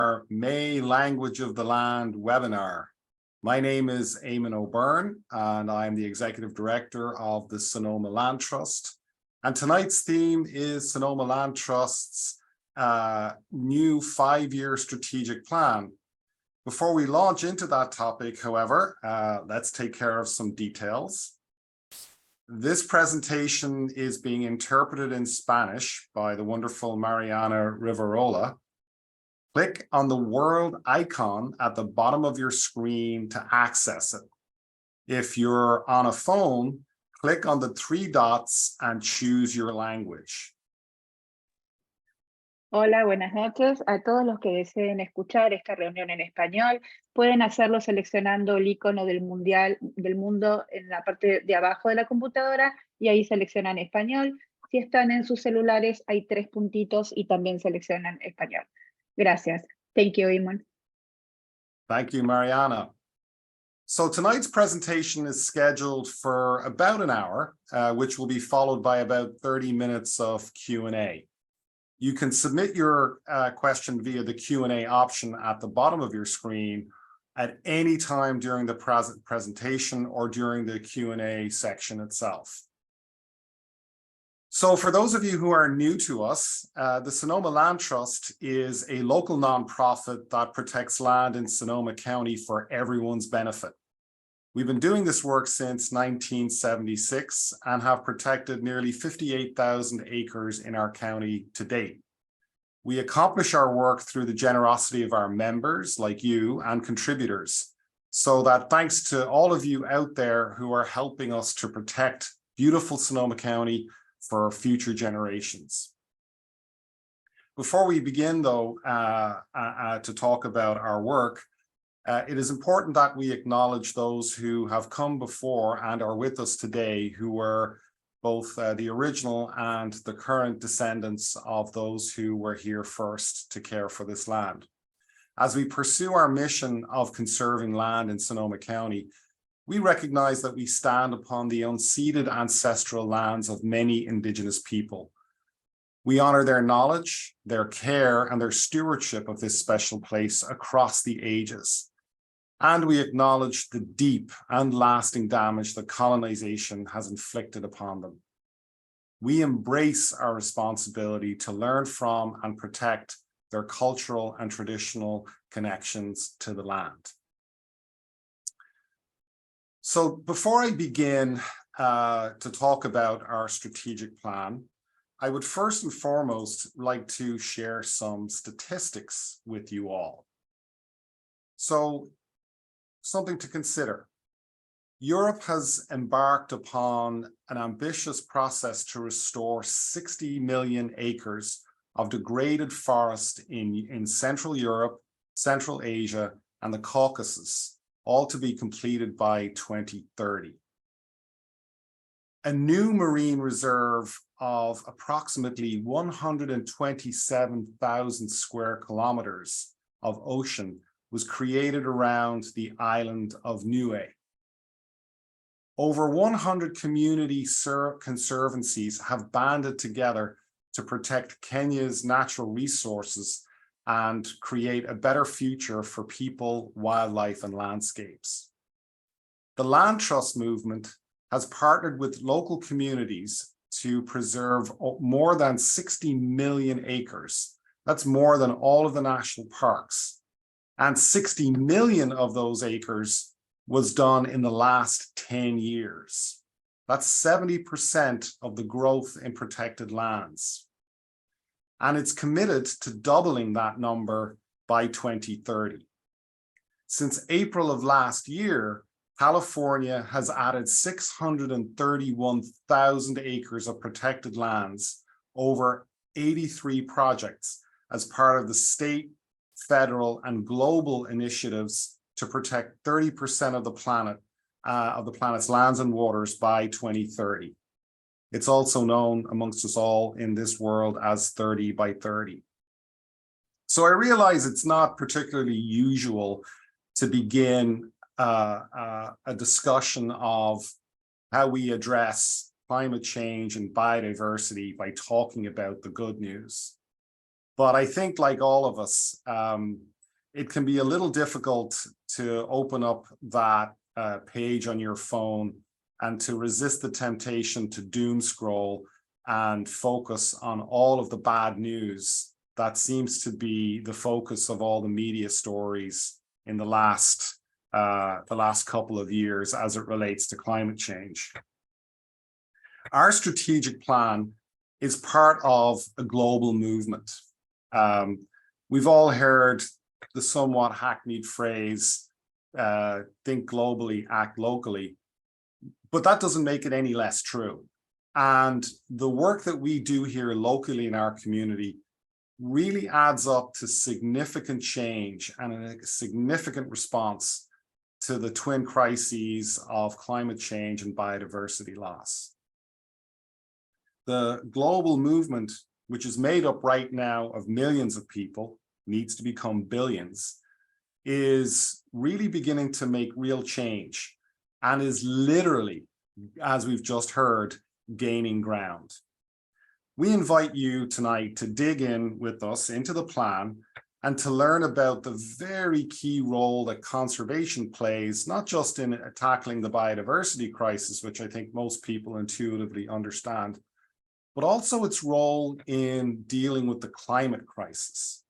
our May Language of the Land webinar. My name is Eamon O'Byrne, and I'm the Executive Director of the Sonoma Land Trust. And tonight's theme is Sonoma Land Trust's new 5-year strategic plan. Before we launch into that topic, however, let's take care of some details. This presentation is being interpreted in Spanish by the wonderful Mariana Riverola. Click on the world icon at the bottom of your screen to access it. If you're on a phone, click on the 3 dots and choose your language. Hola, buenas noches. A todos los que deseen escuchar esta reunión en español, pueden hacerlo seleccionando el icono del mundo en la parte de abajo de la computadora y ahí seleccionan español. Si están en sus celulares, hay 3 puntitos y también seleccionan español. Gracias. Thank you, Eamon. Thank you, Mariana. So tonight's presentation is scheduled for about an hour, which will be followed by about 30 minutes of Q&A. You can submit your question via the Q&A option at the bottom of your screen at any time during the presentation or during the Q&A section itself. So for those of you who are new to us, the Sonoma Land Trust is a local nonprofit that protects land in Sonoma County for everyone's benefit. We've been doing this work since 1976 and have protected nearly 58,000 acres in our county to date. We accomplish our work through the generosity of our members like you and contributors. So that thanks to all of you out there who are helping us to protect beautiful Sonoma County for future generations. Before we begin, though, to talk about our work, it is important that we acknowledge those who have come before and are with us today, who were both the original and the current descendants of those who were here first to care for this land. As we pursue our mission of conserving land in Sonoma County, we recognize that we stand upon the unceded ancestral lands of many Indigenous people. We honor their knowledge, their care, and their stewardship of this special place across the ages. And we acknowledge the deep and lasting damage that colonization has inflicted upon them. We embrace our responsibility to learn from and protect their cultural and traditional connections to the land. So before I begin to talk about our strategic plan, I would first and foremost like to share some statistics with you all. So something to consider. Europe has embarked upon an ambitious process to restore 60 million acres of degraded forest in Central Europe, Central Asia, and the Caucasus, all to be completed by 2030. A new marine reserve of approximately 127,000 square kilometers of ocean was created around the island of Niue. Over 100 community conservancies have banded together to protect Kenya's natural resources and create a better future for people, wildlife, and landscapes. The Land Trust movement has partnered with local communities to preserve more than 60 million acres. That's more than all of the national parks. And 60 million of those acres was done in the last 10 years. That's 70% of the growth in protected lands. And it's committed to doubling that number by 2030. Since April of last year, California has added 631,000 acres of protected lands over 83 projects as part of the state, federal, and global initiatives to protect 30% of the planet's lands and waters by 2030. It's also known amongst us all in this world as 30 by 30. So I realize it's not particularly usual to begin a discussion of how we address climate change and biodiversity by talking about the good news. But I think, like all of us, it can be a little difficult to open up that page on your phone and to resist the temptation to doom scroll and focus on all of the bad news that seems to be the focus of all the media stories in the last couple of years as it relates to climate change. Our strategic plan is part of a global movement. We've all heard the somewhat hackneyed phrase, think globally, act locally, but that doesn't make it any less true. And the work that we do here locally in our community really adds up to significant change and a significant response to the twin crises of climate change and biodiversity loss. The global movement, which is made up right now of millions of people, needs to become billions, is really beginning to make real change and is literally, as we've just heard, gaining ground. We invite you tonight to dig in with us into the plan and to learn about the very key role that conservation plays, not just in tackling the biodiversity crisis, which I think most people intuitively understand, but also its role in dealing with the climate crisis.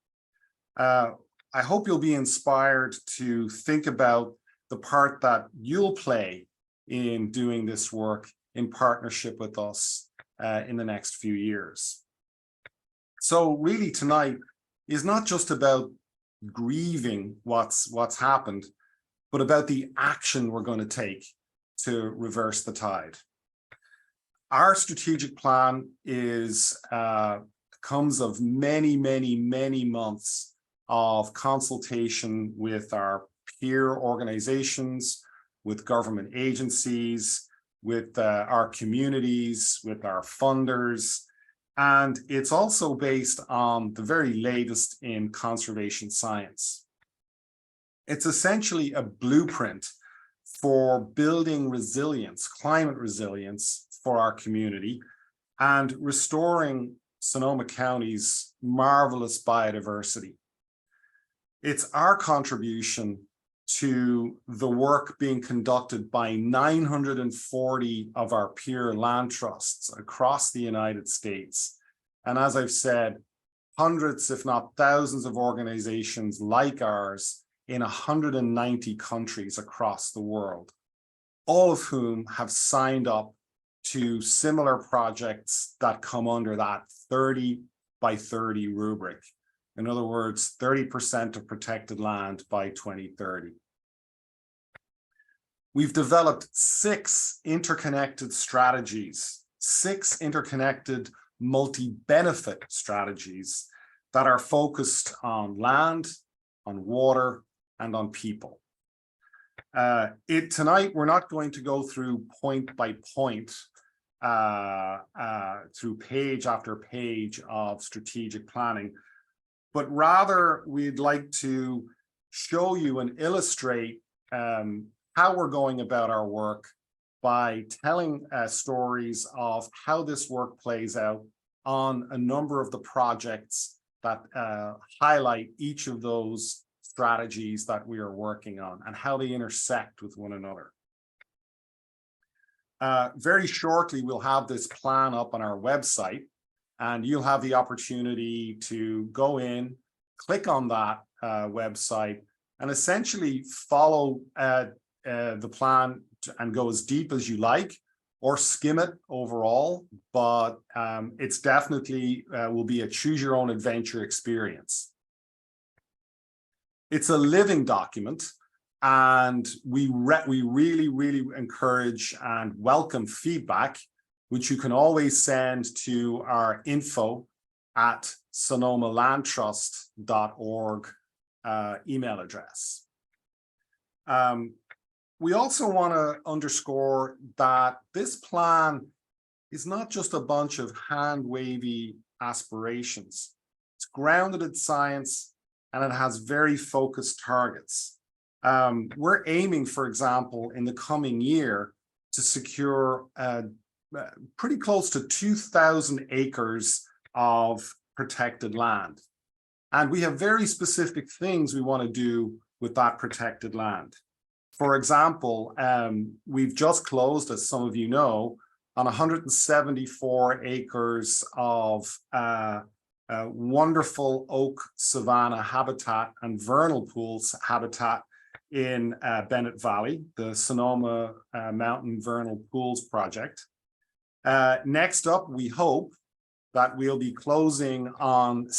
I hope you'll be inspired to think about the part that you'll play in doing this work in partnership with us in the next few years. So really tonight is not just about grieving what's happened, but about the action we're going to take to reverse the tide. Our strategic plan comes of many months of consultation with our peer organizations, with government agencies, with our communities, with our funders, and it's also based on the very latest in conservation science. It's essentially a blueprint for building resilience, climate resilience for our community, and restoring Sonoma County's marvelous biodiversity. It's our contribution to the work being conducted by 940 of our peer land trusts across the United States. And as I've said, hundreds, if not thousands of organizations like ours in 190 countries across the world, all of whom have signed up to similar projects that come under that 30 by 30 rubric. In other words, 30% of protected land by 2030. We've developed 6 interconnected strategies, 6 interconnected multi-benefit strategies that are focused on land, on water, and on people. Tonight, we're not going to go through point by point, through page after page of strategic planning, but rather we'd like to show you and illustrate how we're going about our work by telling stories of how this work plays out on a number of the projects that highlight each of those strategies that we are working on and how they intersect with one another. Very shortly, we'll have this plan up on our website, and you'll have the opportunity to go in, click on that website, and essentially follow the plan and go as deep as you like, or skim it overall, but it's definitely will be a choose your own adventure experience. It's a living document, and we really encourage and welcome feedback, which you can always send to our info@sonomalandtrust.org email address. We also want to underscore that this plan is not just a bunch of hand-wavy aspirations. It's grounded in science, and it has very focused targets. We're aiming, for example, in the coming year to secure pretty close to 2,000 acres of protected land. And we have very specific things we want to do with that protected land. For example, we've just closed, as some of you know, on 174 acres of wonderful oak savanna habitat and vernal pools habitat in Bennett Valley, the Sonoma Mountain Vernal Pools project. Next up, we hope that we'll be closing on the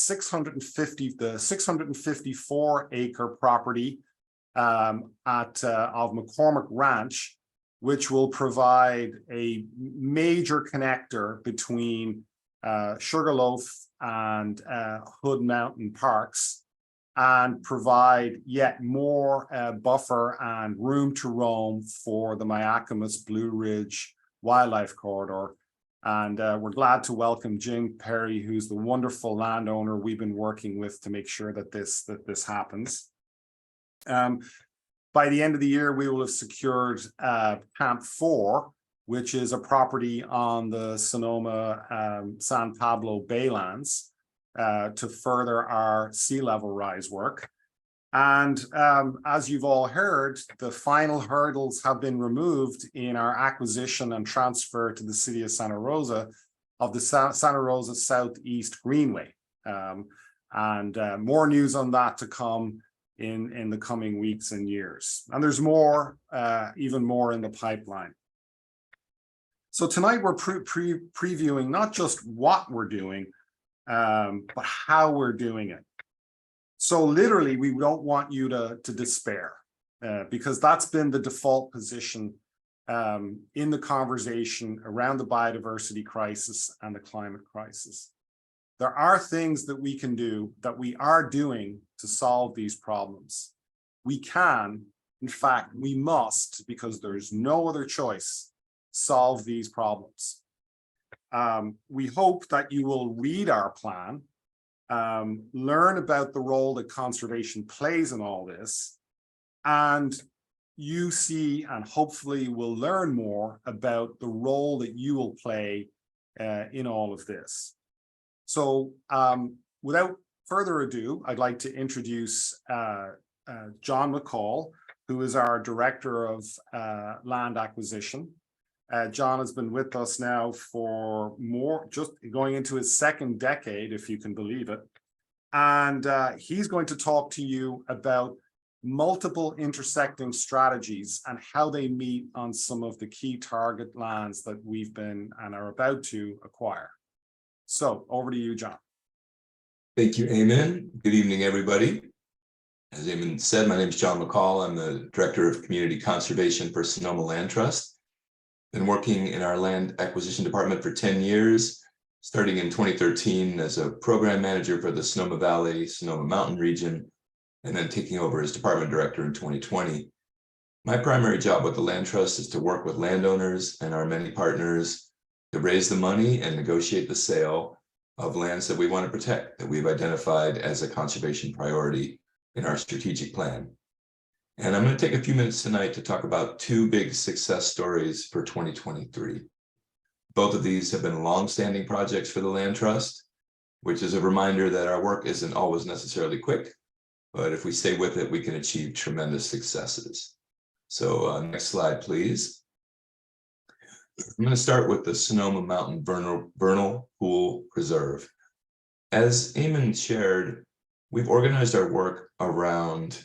654 acre property of McCormick Ranch, which will provide a major connector between Sugarloaf and Hood Mountain Parks, and provide yet more buffer and room to roam for the Miacamas Blue Ridge Wildlife Corridor. And we're glad to welcome Jim Perry, who's the wonderful landowner we've been working with to make sure that this happens. By the end of the year, we will have secured Camp 4, which is a property on the Sonoma San Pablo Baylands to further our sea level rise work. And as you've all heard, the final hurdles have been removed in our acquisition and transfer to the city of Santa Rosa of the Santa Rosa Southeast Greenway. And more news on that to come in the coming weeks and years. And there's more, even more in the pipeline. So tonight we're previewing not just what we're doing, but how we're doing it. So literally, we don't want you to despair, because that's been the default position in the conversation around the biodiversity crisis and the climate crisis. There are things that we can do, that we are doing to solve these problems. We can, in fact, we must, because there's no other choice, solve these problems. We hope that you will read our plan, learn about the role that conservation plays in all this, and you see and hopefully will learn more about the role that you will play in all of this. So without further ado, I'd like to introduce John McCaull, who is our Director of Land Acquisition. John has been with us now for just going into his second decade, if you can believe it. And he's going to talk to you about multiple intersecting strategies and how they meet on some of the key target lands that we've been and are about to acquire. So over to you, John. Thank you, Eamon. Good evening, everybody. As Eamon said, my name is John McCaull. I'm the Director of Community Conservation for Sonoma Land Trust. Been working in our land acquisition department for 10 years, starting in 2013 as a program manager for the Sonoma Valley, Sonoma Mountain region, and then taking over as department director in 2020. My primary job with the Land Trust is to work with landowners and our many partners to raise the money and negotiate the sale of lands that we want to protect, that we've identified as a conservation priority in our strategic plan. And I'm going to take a few minutes tonight to talk about two big success stories for 2023. Both of these have been long-standing projects for the Land Trust, which is a reminder that our work isn't always necessarily quick, but if we stay with it, we can achieve tremendous successes. So next slide, please. I'm going to start with the Sonoma Mountain Vernal Pool Preserve. As Eamon shared, we've organized our work around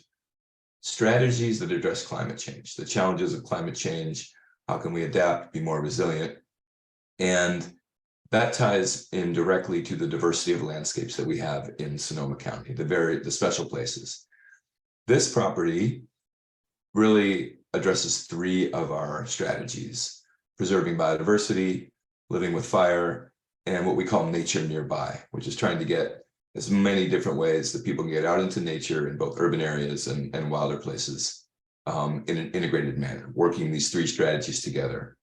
strategies that address climate change, the challenges of climate change, how can we adapt, be more resilient, and that ties in directly to the diversity of landscapes that we have in Sonoma County, the special places. This property really addresses three of our strategies: preserving biodiversity, living with fire, and what we call nature nearby, which is trying to get as many different ways that people can get out into nature in both urban areas and wilder places in an integrated manner, working these three strategies together.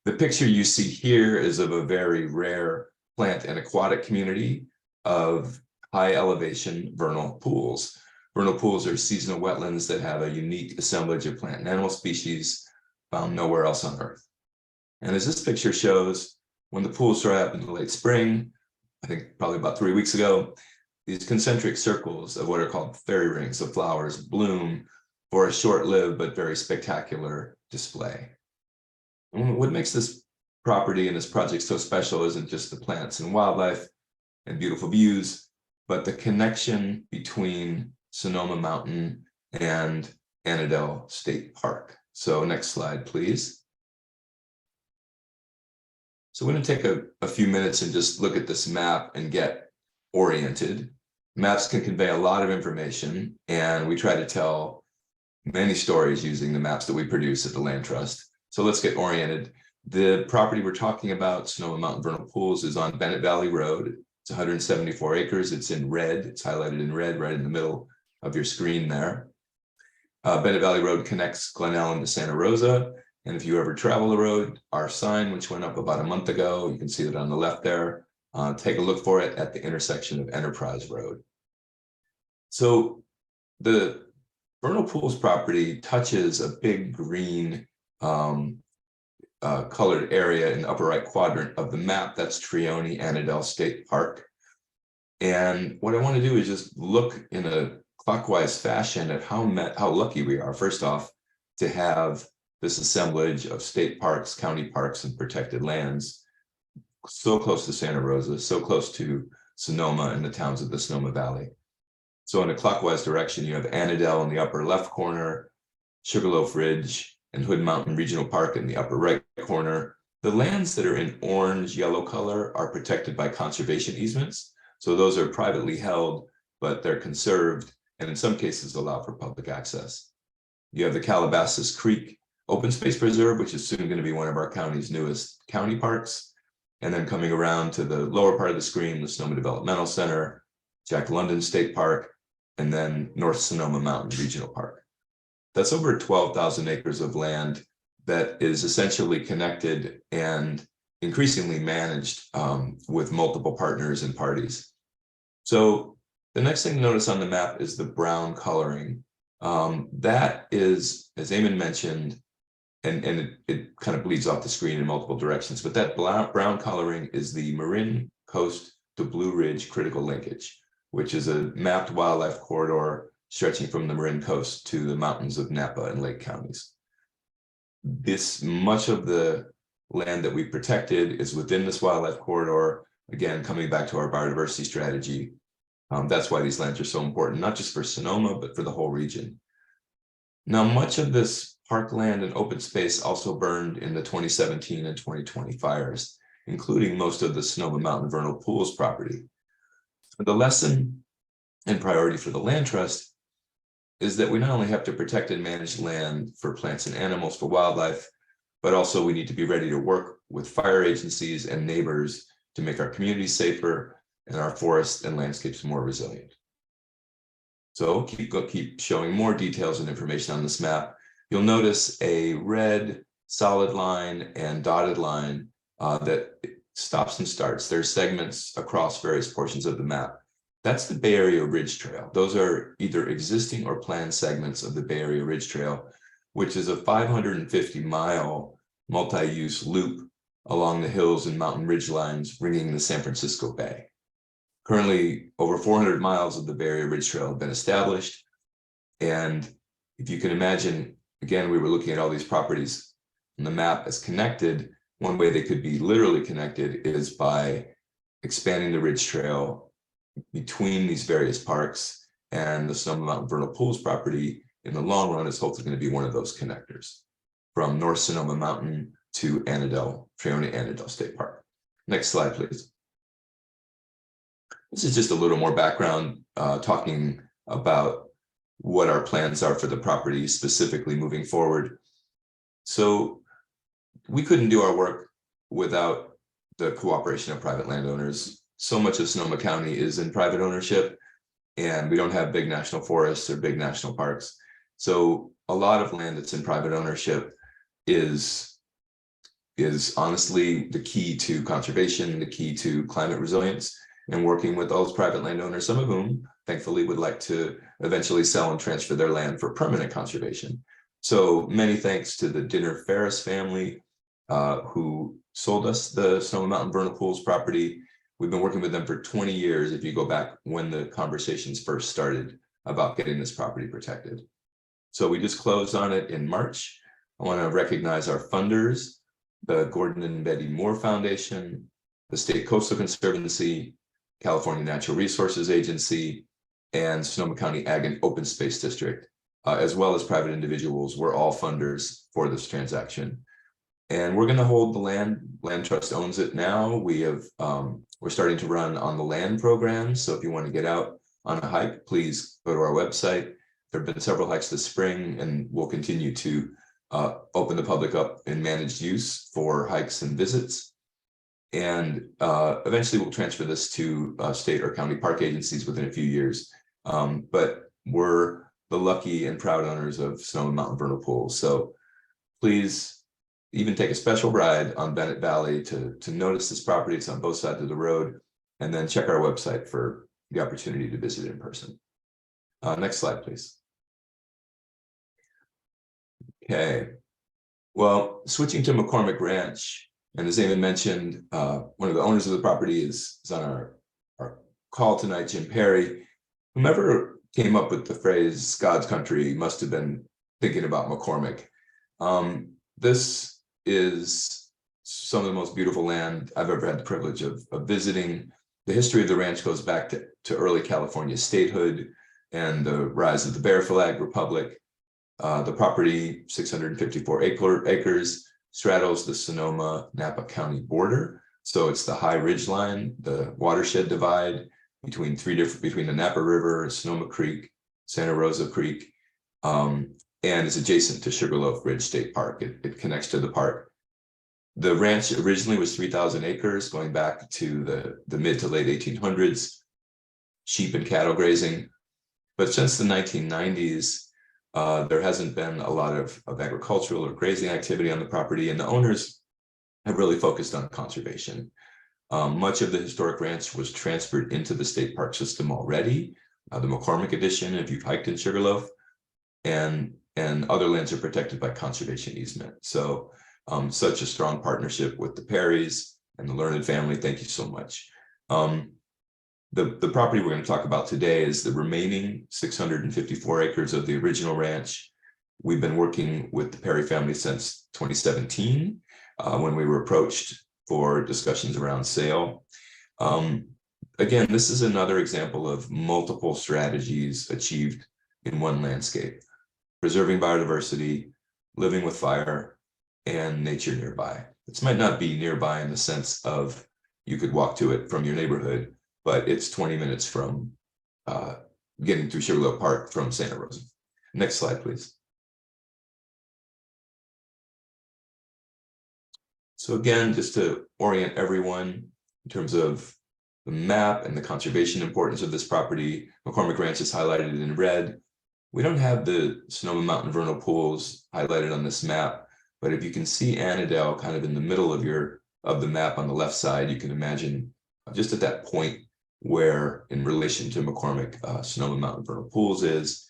The picture you see here is of a very rare plant and aquatic community of high elevation vernal pools. Vernal pools are seasonal wetlands that have a unique assemblage of plant and animal species found nowhere else on Earth. And as this picture shows, when the pools dry up in the late spring, I think probably about 3 weeks ago, these concentric circles of what are called fairy rings of flowers bloom for a short-lived but very spectacular display. And what makes this property and this project so special isn't just the plants and wildlife and beautiful views, but the connection between Sonoma Mountain and Annandale State Park. So next slide, please. So we're going to take a few minutes and just look at this map and get oriented. Maps can convey a lot of information, and we try to tell many stories using the maps that we produce at the Land Trust. So let's get oriented. The property we're talking about, Sonoma Mountain Vernal Pools, is on Bennett Valley Road. It's 174 acres. It's in red. It's highlighted in red right in the middle of your screen there. Bennett Valley Road connects Glen Ellen to Santa Rosa. And if you ever travel the road, our sign, which went up about a month ago, you can see it on the left there. Take a look for it at the intersection of Enterprise Road. So the Vernal Pools property touches a big green colored area in the upper right quadrant of the map. That's Trione Annandale State Park. And what I want to do is just look in a clockwise fashion at how lucky we are, first off, to have this assemblage of state parks, county parks, and protected lands so close to Santa Rosa, so close to Sonoma and the towns of the Sonoma Valley. So in a clockwise direction, you have Annandale in the upper left corner, Sugarloaf Ridge and Hood Mountain Regional Park in the upper right corner. The lands that are in orange, yellow color are protected by conservation easements. So those are privately held, but they're conserved and in some cases allow for public access. You have the Calabasas Creek Open Space Preserve, which is soon going to be one of our county's newest county parks. And then coming around to the lower part of the screen, the Sonoma Developmental Center, Jack London State Park, and then North Sonoma Mountain Regional Park. That's over 12,000 acres of land that is essentially connected and increasingly managed with multiple partners and parties. So the next thing to notice on the map is the brown coloring. That is, as Eamon mentioned, and it kind of bleeds off the screen in multiple directions, but that brown coloring is the Marin Coast to Blue Ridge critical linkage, which is a mapped wildlife corridor stretching from the Marin Coast to the mountains of Napa and Lake counties. Much of the land that we protected is within this wildlife corridor. Again, coming back to our biodiversity strategy, that's why these lands are so important, not just for Sonoma, but for the whole region. Now, much of this parkland and open space also burned in the 2017 and 2020 fires, including most of the Sonoma Mountain Vernal Pools property. The lesson and priority for the Land Trust is that we not only have to protect and manage land for plants and animals, for wildlife, but also we need to be ready to work with fire agencies and neighbors to make our communities safer and our forests and landscapes more resilient. So keep showing more details and information on this map. You'll notice a red solid line and dotted line that stops and starts. There's segments across various portions of the map. That's the Bay Area Ridge Trail. Those are either existing or planned segments of the Bay Area Ridge Trail, which is a 550-mile multi-use loop along the hills and mountain ridge lines ringing the San Francisco Bay. Currently, over 400 miles of the Bay Area Ridge Trail have been established. And if you can imagine, again, we were looking at all these properties on the map as connected. One way they could be literally connected is by expanding the Ridge Trail between these various parks, and the Sonoma Mountain Vernal Pools property in the long run is hopefully going to be one of those connectors from North Sonoma Mountain to Annandale, Trione Annandale State Park. Next slide, please. This is just a little more background talking about what our plans are for the property specifically moving forward. So we couldn't do our work without the cooperation of private landowners. So much of Sonoma County is in private ownership, and we don't have big national forests or big national parks. So a lot of land that's in private ownership is honestly the key to conservation, the key to climate resilience, and working with those private landowners, some of whom thankfully would like to eventually sell and transfer their land for permanent conservation. So many thanks to the Dinner Ferris family who sold us the Sonoma Mountain Vernal Pools property. We've been working with them for 20 years, if you go back when the conversations first started about getting this property protected. So we just closed on it in March. I want to recognize our funders, the Gordon and Betty Moore Foundation, the State Coastal Conservancy, California Natural Resources Agency, and Sonoma County Ag and Open Space District, as well as private individuals. We're all funders for this transaction. And we're going to hold the land. Land Trust owns it now. We're starting to run on the land program. So if you want to get out on a hike, please go to our website. There have been several hikes this spring, and we'll continue to open the public up in managed use for hikes and visits. And eventually we'll transfer this to state or county park agencies within a few years. But we're the lucky and proud owners of Sonoma Mountain Vernal Pools. So please even take a special ride on Bennett Valley to notice this property. It's on both sides of the road. And then check our website for the opportunity to visit in person. Next slide, please. Okay. Well, switching to McCormick Ranch, and as Eamon mentioned, one of the owners of the property is on our call tonight, Jim Perry. Whomever came up with the phrase God's country must have been thinking about McCormick. This is some of the most beautiful land I've ever had the privilege of visiting. The history of the ranch goes back to early California statehood and the rise of the Bear Flag Republic. The property, 654 acres, straddles the Sonoma-Napa County border. So it's the high ridge line, the watershed divide between the Napa River, Sonoma Creek, Santa Rosa Creek, and is adjacent to Sugarloaf Ridge State Park. It connects to the park. The ranch originally was 3,000 acres, going back to the mid to late 1800s, sheep and cattle grazing. But since the 1990s, there hasn't been a lot of agricultural or grazing activity on the property, and the owners have really focused on conservation. Much of the historic ranch was transferred into the state park system already, the McCormick Edition, if you've hiked in Sugarloaf, and other lands are protected by conservation easement. So such a strong partnership with the Perrys and the Learned family. Thank you so much. The property we're going to talk about today is the remaining 654 acres of the original ranch. We've been working with the Perry family since 2017, when we were approached for discussions around sale. Again, this is another example of multiple strategies achieved in one landscape: preserving biodiversity, living with fire, and nature nearby. This might not be nearby in the sense of you could walk to it from your neighborhood, but it's 20 minutes from getting through Sugarloaf Park from Santa Rosa. Next slide, please. So again, just to orient everyone in terms of the map and the conservation importance of this property, McCormick Ranch is highlighted in red. We don't have the Sonoma Mountain Vernal Pools highlighted on this map, but if you can see Annandale kind of in the middle of the map on the left side, you can imagine just at that point where, in relation to McCormick, Sonoma Mountain Vernal Pools is.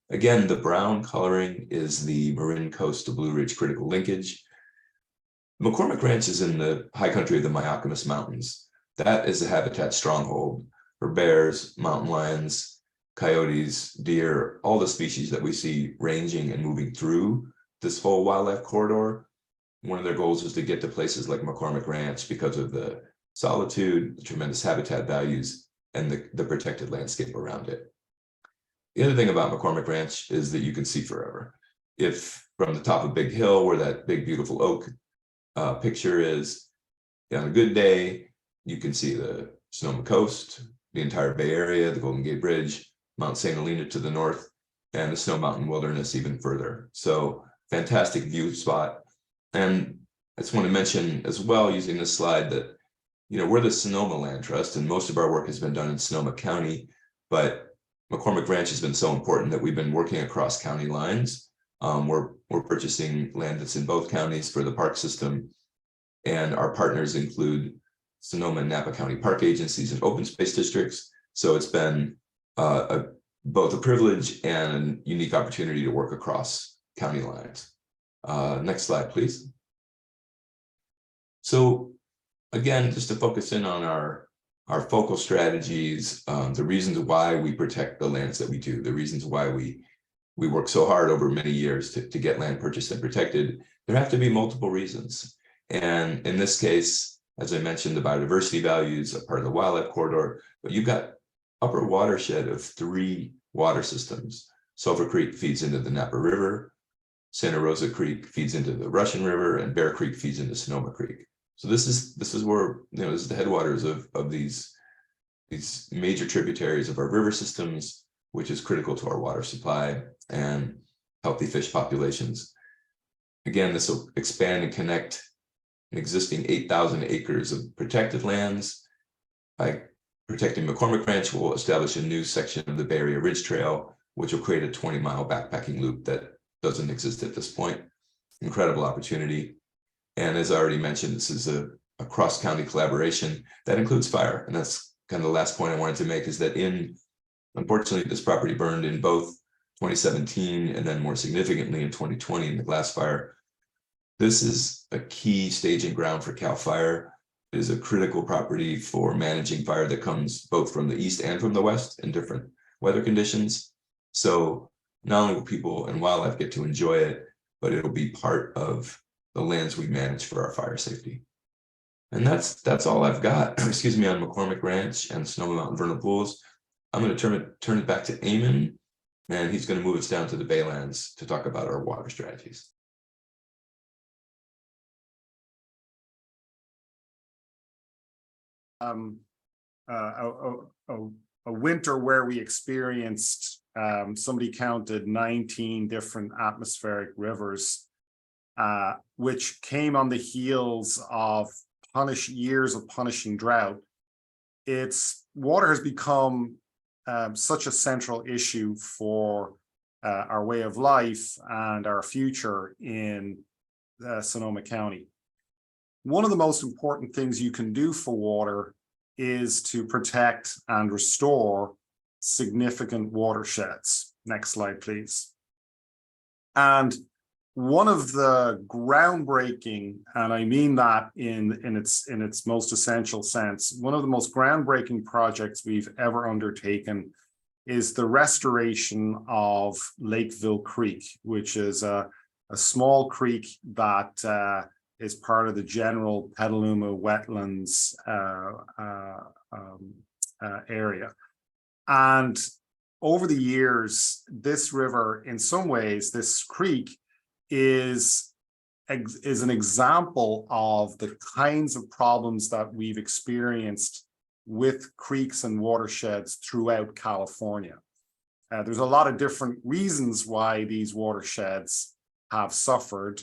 Again, the brown coloring is the Marin Coast to Blue Ridge critical linkage. McCormick Ranch is in the high country of the Miacamas Mountains. That is a habitat stronghold for bears, mountain lions, coyotes, deer, all the species that we see ranging and moving through this whole wildlife corridor. One of their goals is to get to places like McCormick Ranch because of the solitude, the tremendous habitat values, and the protected landscape around it. The other thing about McCormick Ranch is that you can see forever. If from the top of Big Hill, where that big beautiful oak picture is, on a good day, you can see the Sonoma coast, the entire Bay Area, the Golden Gate Bridge, Mount St. Helena to the north, and the Snow Mountain Wilderness even further. So fantastic view spot. And I just want to mention as well, using this slide, that we're the Sonoma Land Trust, and most of our work has been done in Sonoma County, but McCormick Ranch has been so important that we've been working across county lines. We're purchasing land that's in both counties for the park system, and our partners include Sonoma and Napa County park agencies and open space districts. So it's been both a privilege and a unique opportunity to work across county lines. Next slide, please. So again, just to focus in on our our focal strategies, the reasons why we protect the lands that we do, the reasons why we work so hard over many years to get land purchased and protected, there have to be multiple reasons. And in this case, as I mentioned, the biodiversity values are part of the wildlife corridor, but you've got upper watershed of 3 water systems. Sulphur Creek feeds into the Napa River, Santa Rosa Creek feeds into the Russian River, and Bear Creek feeds into Sonoma Creek. So this is where, this is the headwaters of these major tributaries of our river systems, which is critical to our water supply and healthy fish populations. Again, this will expand and connect an existing 8,000 acres of protected lands. By protecting McCormick Ranch, we'll establish a new section of the Bay Area Ridge Trail, which will create a 20-mile backpacking loop that doesn't exist at this point. Incredible opportunity. And as I already mentioned, this is a cross-county collaboration that includes fire. And that's kind of the last point I wanted to make, is that unfortunately, this property burned in both 2017 and then more significantly in 2020 in the glass fire. This is a key staging ground for CAL FIRE. It is a critical property for managing fire that comes both from the east and from the west in different weather conditions. So not only will people and wildlife get to enjoy it, but it'll be part of the lands we manage for our fire safety. And that's all I've got, excuse me, on McCormick Ranch and Sonoma Mountain Vernal Pools. I'm going to turn it back to Eamon, and he's going to move us down to the Baylands to talk about our water strategies. A winter where we experienced, somebody counted 19 different atmospheric rivers, which came on the heels of years of punishing drought. Water has become such a central issue for our way of life and our future in Sonoma County. One of the most important things you can do for water is to protect and restore significant watersheds. Next slide, please. And one of the groundbreaking, and I mean that in its most essential sense, one of the most groundbreaking projects we've ever undertaken is the restoration of Lakeville Creek, which is a small creek that is part of the general Petaluma wetlands area. And over the years, this river, in some ways, this creek is an example of the kinds of problems that we've experienced with creeks and watersheds throughout California. There's a lot of different reasons why these watersheds have suffered,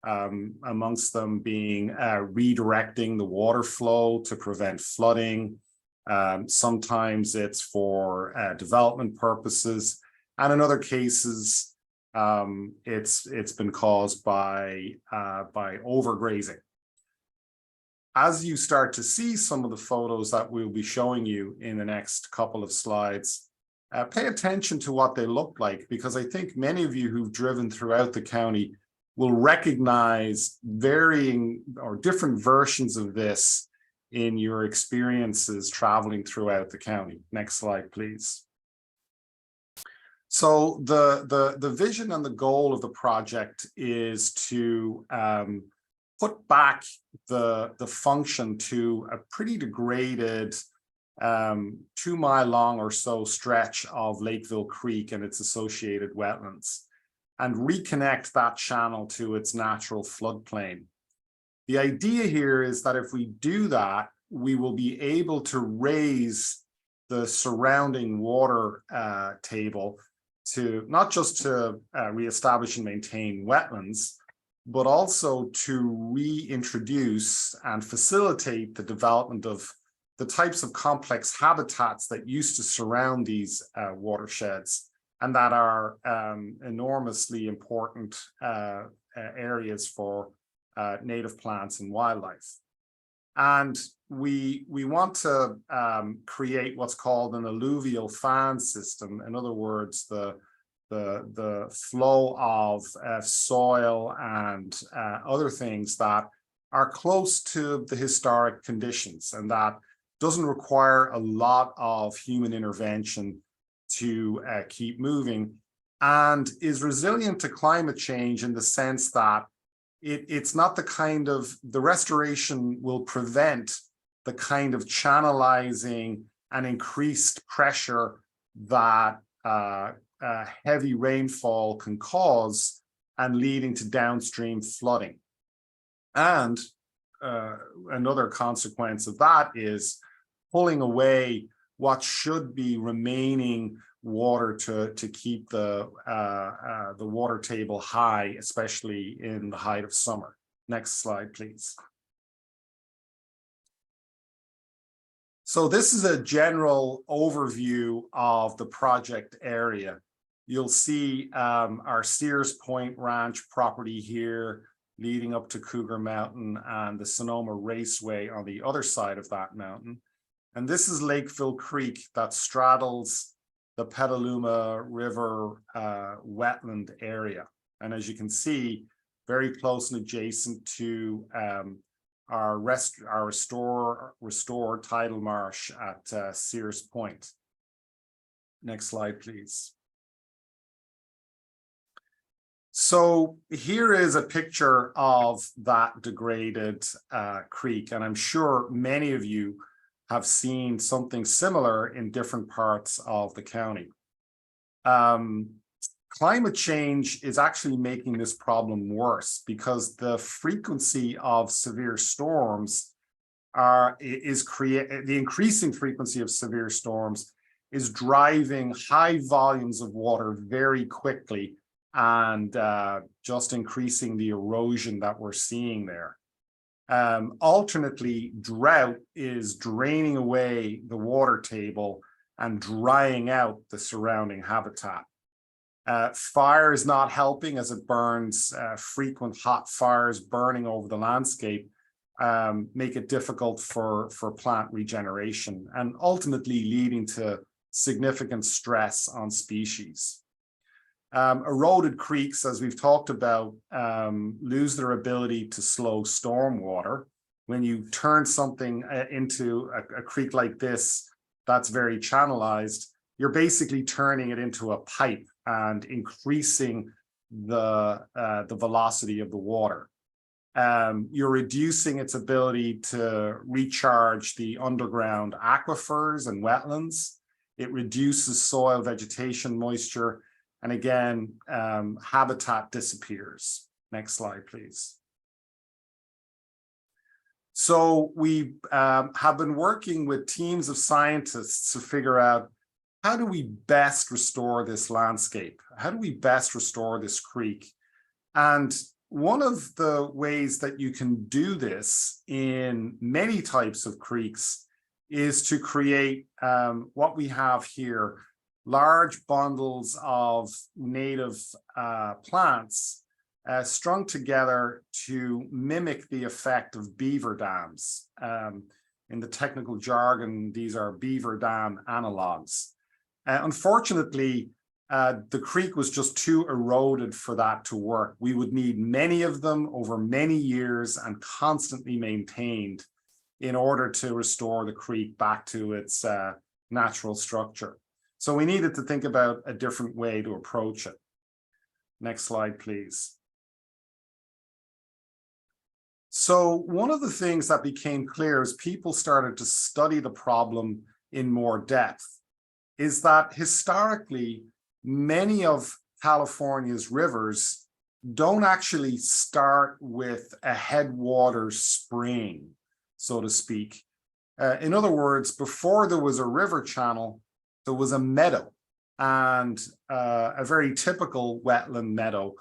amongst them being redirecting the water flow to prevent flooding. Sometimes it's for development purposes, and in other cases, it's been caused by overgrazing. As you start to see some of the photos that we'll be showing you in the next couple of slides, pay attention to what they look like, because I think many of you who've driven throughout the county will recognize varying or different versions of this in your experiences traveling throughout the county. Next slide, please. So the vision and the goal of the project is to put back the function to a pretty degraded 2-mile long or so stretch of Lakeville Creek and its associated wetlands, and reconnect that channel to its natural floodplain. The idea here is that if we do that, we will be able to raise the surrounding water table to not just to reestablish and maintain wetlands, but also to reintroduce and facilitate the development of the types of complex habitats that used to surround these watersheds and that are enormously important areas for native plants and wildlife. And we want to create what's called an alluvial fan system. In other words, the flow of soil and other things that are close to the historic conditions, and that doesn't require a lot of human intervention to keep moving, and is resilient to climate change in the sense that it's not the restoration will prevent the kind of channelizing and increased pressure that heavy rainfall can cause, and leading to downstream flooding. And another consequence of that is pulling away what should be remaining water to keep the water table high, especially in the height of summer. Next slide, please. So this is a general overview of the project area. You'll see our Sears Point Ranch property here, leading up to Cougar Mountain, and the Sonoma Raceway on the other side of that mountain. And this is Lakeville Creek that straddles the Petaluma River wetland area. And as you can see, very close and adjacent to our restored tidal marsh at Sears Point. Next slide, please. So here is a picture of that degraded creek, and I'm sure many of you have seen something similar in different parts of the county. Climate change is actually making this problem worse because the frequency of severe storms the increasing frequency of severe storms is driving high volumes of water very quickly, and just increasing the erosion that we're seeing there. Alternately, drought is draining away the water table and drying out the surrounding habitat. Fire is not helping as it burns. Frequent hot fires burning over the landscape make it difficult for plant regeneration, and ultimately leading to significant stress on species. Eroded creeks, as we've talked about, lose their ability to slow storm water. When you turn something into a creek like this that's very channelized, you're basically turning it into a pipe and increasing the velocity of the water. You're reducing its ability to recharge the underground aquifers and wetlands. It reduces soil vegetation moisture, and again, habitat disappears. Next slide, please. So we have been working with teams of scientists to figure out, how do we best restore this landscape? How do we best restore this creek? And one of the ways that you can do this in many types of creeks is to create what we have here, large bundles of native plants strung together to mimic the effect of beaver dams. In the technical jargon, these are beaver dam analogs. Unfortunately, the creek was just too eroded for that to work. We would need many of them over many years and constantly maintained in order to restore the creek back to its natural structure. So we needed to think about a different way to approach it. Next slide, please. So one of the things that became clear as people started to study the problem in more depth is that historically, many of California's rivers don't actually start with a headwater spring, so to speak. In other words, before there was a river channel, there was a meadow, and a very typical wetland meadow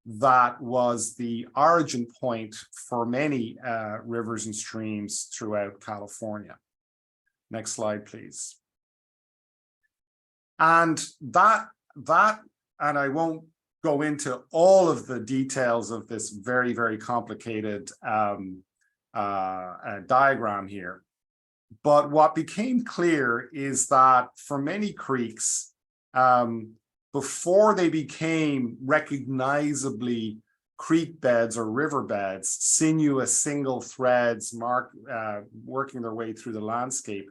that was the origin point for many rivers and streams throughout California. Next slide, please. And that, and I won't go into all of the details of this very, very complicated diagram here. But what became clear is that for many creeks, before they became recognizably creek beds or river beds, sinuous single threads working their way through the landscape.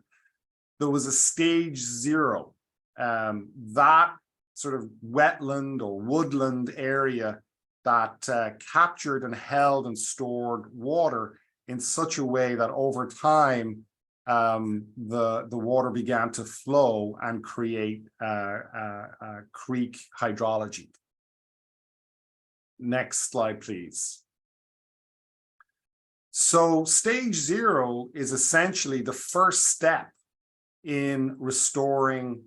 There was a stage 0. That sort of wetland or woodland area that captured and held and stored water in such a way that over time, the water began to flow and create creek hydrology. Next slide, please. So stage 0 is essentially the first step in restoring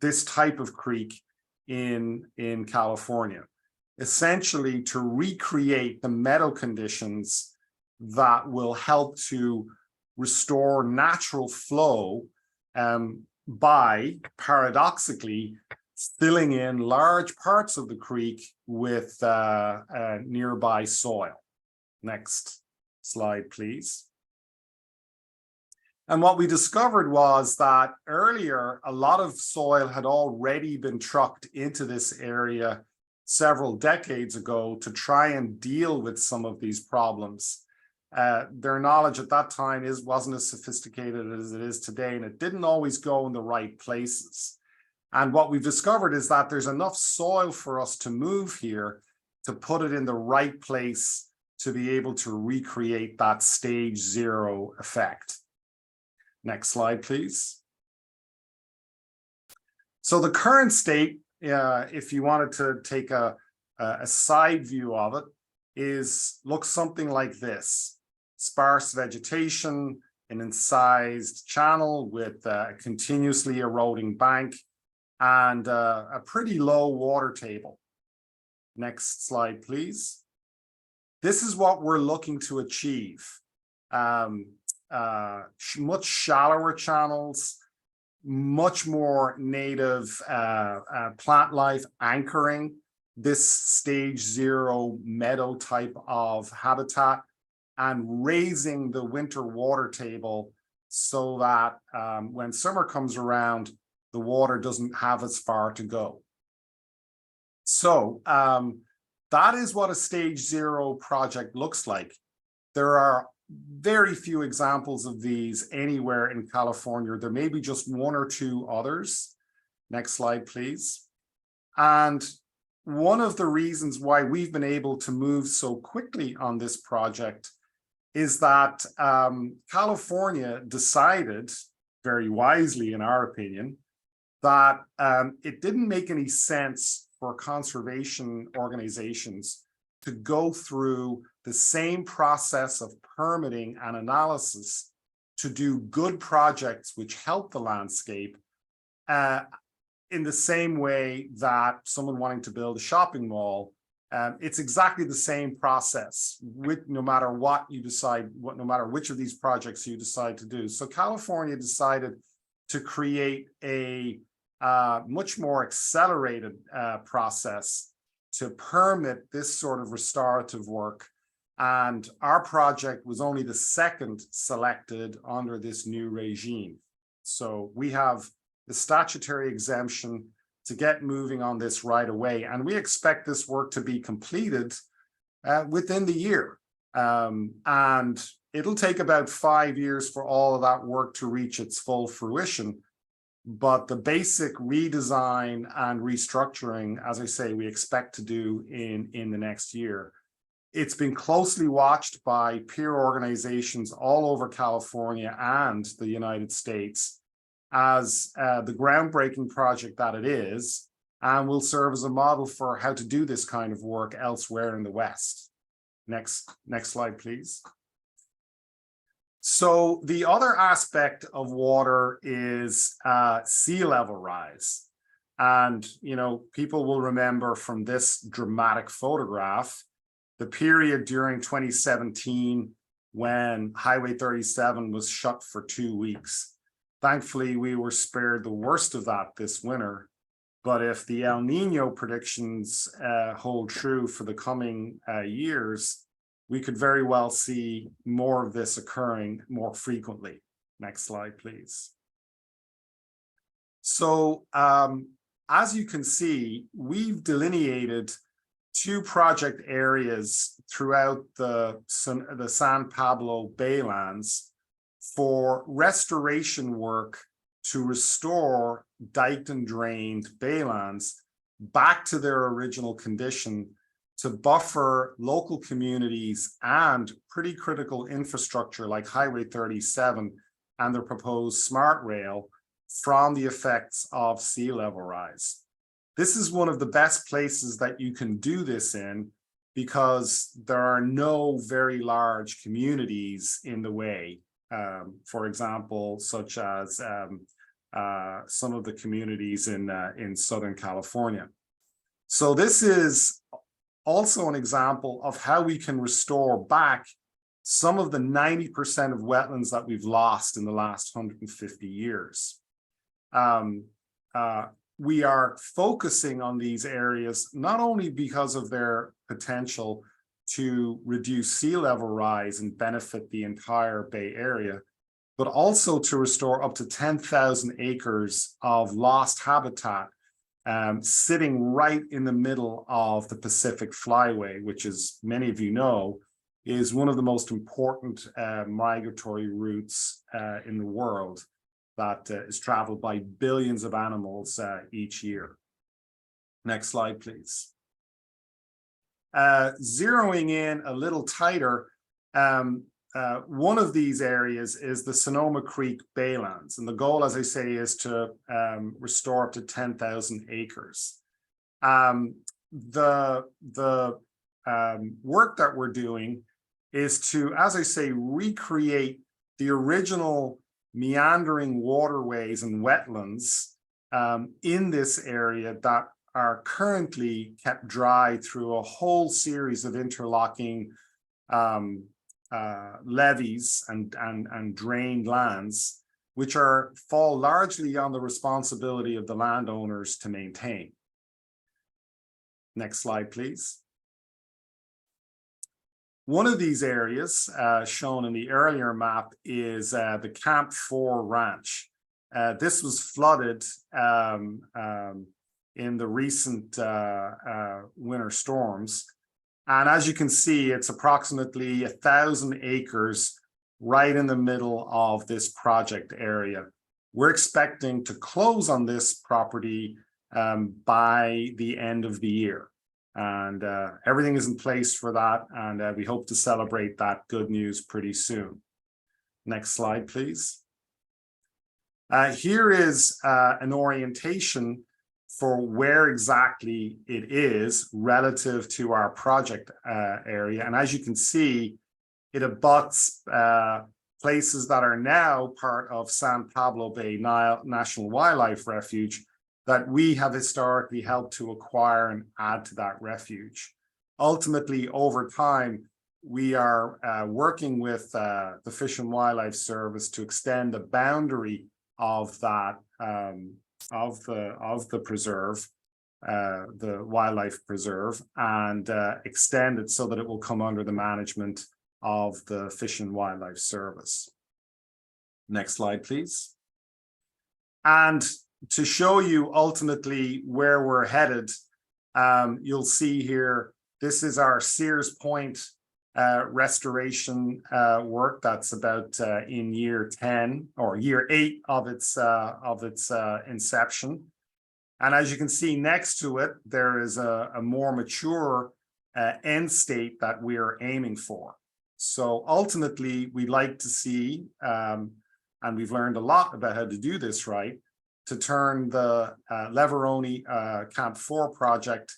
this type of creek in California, essentially to recreate the meadow conditions that will help to restore natural flow by paradoxically filling in large parts of the creek with nearby soil. Next slide, please. And what we discovered was that earlier, a lot of soil had already been trucked into this area several decades ago to try and deal with some of these problems. Their knowledge at that time wasn't as sophisticated as it is today, and it didn't always go in the right places. And what we've discovered is that there's enough soil for us to move here to put it in the right place to be able to recreate that stage 0 effect. Next slide, please. So the current state, if you wanted to take a side view of it, looks something like this. Sparse vegetation, an incised channel with a continuously eroding bank, and a pretty low water table. Next slide, please. This is what we're looking to achieve. Much shallower channels, much more native plant life anchoring this stage 0 meadow type of habitat, and raising the winter water table so that when summer comes around, the water doesn't have as far to go. So that is what a stage 0 project looks like. There are very few examples of these anywhere in California. There may be just 1 or 2 others. Next slide, please. And one of the reasons why we've been able to move so quickly on this project is that California decided, very wisely in our opinion, that it didn't make any sense for conservation organizations to go through the same process of permitting and analysis to do good projects which help the landscape in the same way that someone wanting to build a shopping mall. It's exactly the same process with no matter what you decide, no matter which of these projects you decide to do. So California decided to create a much more accelerated process to permit this sort of restorative work. And our project was only the second selected under this new regime. So we have the statutory exemption to get moving on this right away. And we expect this work to be completed within the year. And it'll take about 5 years for all of that work to reach its full fruition. But the basic redesign and restructuring, as I say, we expect to do in the next year. It's been closely watched by peer organizations all over California and the United States as the groundbreaking project that it is, and will serve as a model for how to do this kind of work elsewhere in the West. Next slide, please. So the other aspect of water is sea level rise. And, you know, people will remember from this dramatic photograph, the period during 2017 when Highway 37 was shut for 2 weeks. Thankfully, we were spared the worst of that this winter. But if the El Nino predictions hold true for the coming years, we could very well see more of this occurring more frequently. Next slide, please. So as you can see, we've delineated 2 project areas throughout the San Pablo Baylands for restoration work to restore diked and drained baylands back to their original condition, to buffer local communities and pretty critical infrastructure like Highway 37 and the proposed smart rail from the effects of sea level rise. This is one of the best places that you can do this in because there are no very large communities in the way. For example, such as some of the communities in Southern California. So this is also an example of how we can restore back some of the 90% of wetlands that we've lost in the last 150 years. We are focusing on these areas not only because of their potential to reduce sea level rise and benefit the entire Bay Area, but also to restore up to 10,000 acres of lost habitat sitting right in the middle of the Pacific Flyway, which, as many of you know, is one of the most important migratory routes in the world that is traveled by billions of animals each year. Next slide, please. Zeroing in a little tighter, one of these areas is the Sonoma Creek Baylands. And the goal, as I say, is to restore up to 10,000 acres. The work that we're doing is to, as I say, recreate the original meandering waterways and wetlands in this area that are currently kept dry through a whole series of interlocking levees and drained lands, which fall largely on the responsibility of the landowners to maintain. Next slide, please. One of these areas shown in the earlier map is the Camp 4 Ranch. This was flooded in the recent winter storms. And as you can see, it's approximately 1,000 acres right in the middle of this project area. We're expecting to close on this property by the end of the year. And everything is in place for that. And we hope to celebrate that good news pretty soon. Next slide, please. Here is an orientation for where exactly it is relative to our project area. And as you can see, it abuts places that are now part of San Pablo Bay National Wildlife Refuge that we have historically helped to acquire and add to that refuge. Ultimately, over time, we are working with the Fish and Wildlife Service to extend the boundary of that of the preserve, the wildlife preserve, and extend it so that it will come under the management of the Fish and Wildlife Service. Next slide, please. And to show you ultimately where we're headed, you'll see here, this is our Sears Point restoration work that's about in year 10 or year 8 of its inception. And as you can see next to it, there is a more mature end state that we are aiming for. So ultimately, we'd like to see, and we've learned a lot about how to do this right, to turn the Leveroni Camp 4 project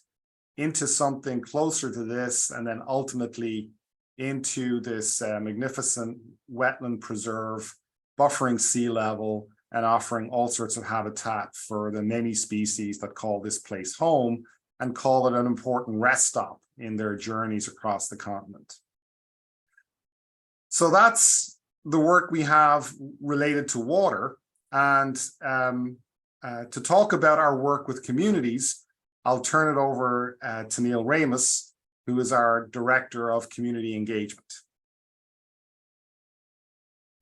into something closer to this, and then ultimately into this magnificent wetland preserve, buffering sea level, and offering all sorts of habitat for the many species that call this place home and call it an important rest stop in their journeys across the continent. So that's the work we have related to water. And to talk about our work with communities, I'll turn it over to Neal Ramus, who is our Director of Community Engagement.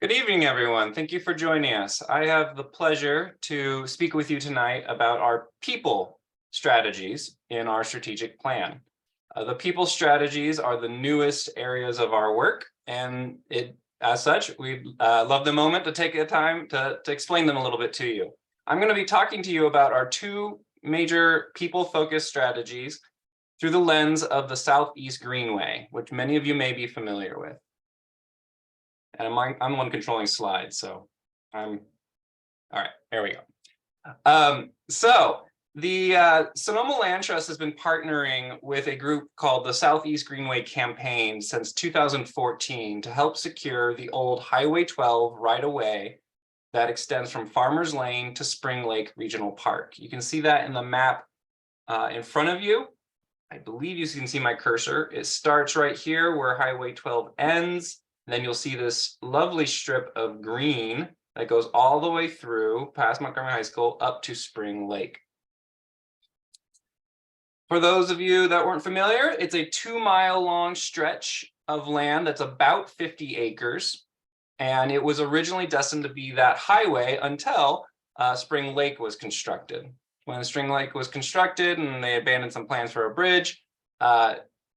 Good evening, everyone. Thank you for joining us. I have the pleasure to speak with you tonight about our people strategies in our strategic plan. The people strategies are the newest areas of our work, and as such, we'd love the moment to take the time to explain them a little bit to you. I'm going to be talking to you about our two major people-focused strategies through the lens of the Southeast Greenway, which many of you may be familiar with. And I'm the one controlling slides, so all right, there we go. So the Sonoma Land Trust has been partnering with a group called the Southeast Greenway Campaign since 2014 to help secure the old Highway 12 right-of-way that extends from Farmers Lane to Spring Lake Regional Park. You can see that in the map in front of you. I believe you can see my cursor. It starts right here where Highway 12 ends. Then you'll see this lovely strip of green that goes all the way through past Montgomery High School up to Spring Lake. For those of you that weren't familiar, it's a 2-mile long stretch of land that's about 50 acres. And it was originally destined to be that highway until Spring Lake was constructed. When Spring Lake was constructed and they abandoned some plans for a bridge,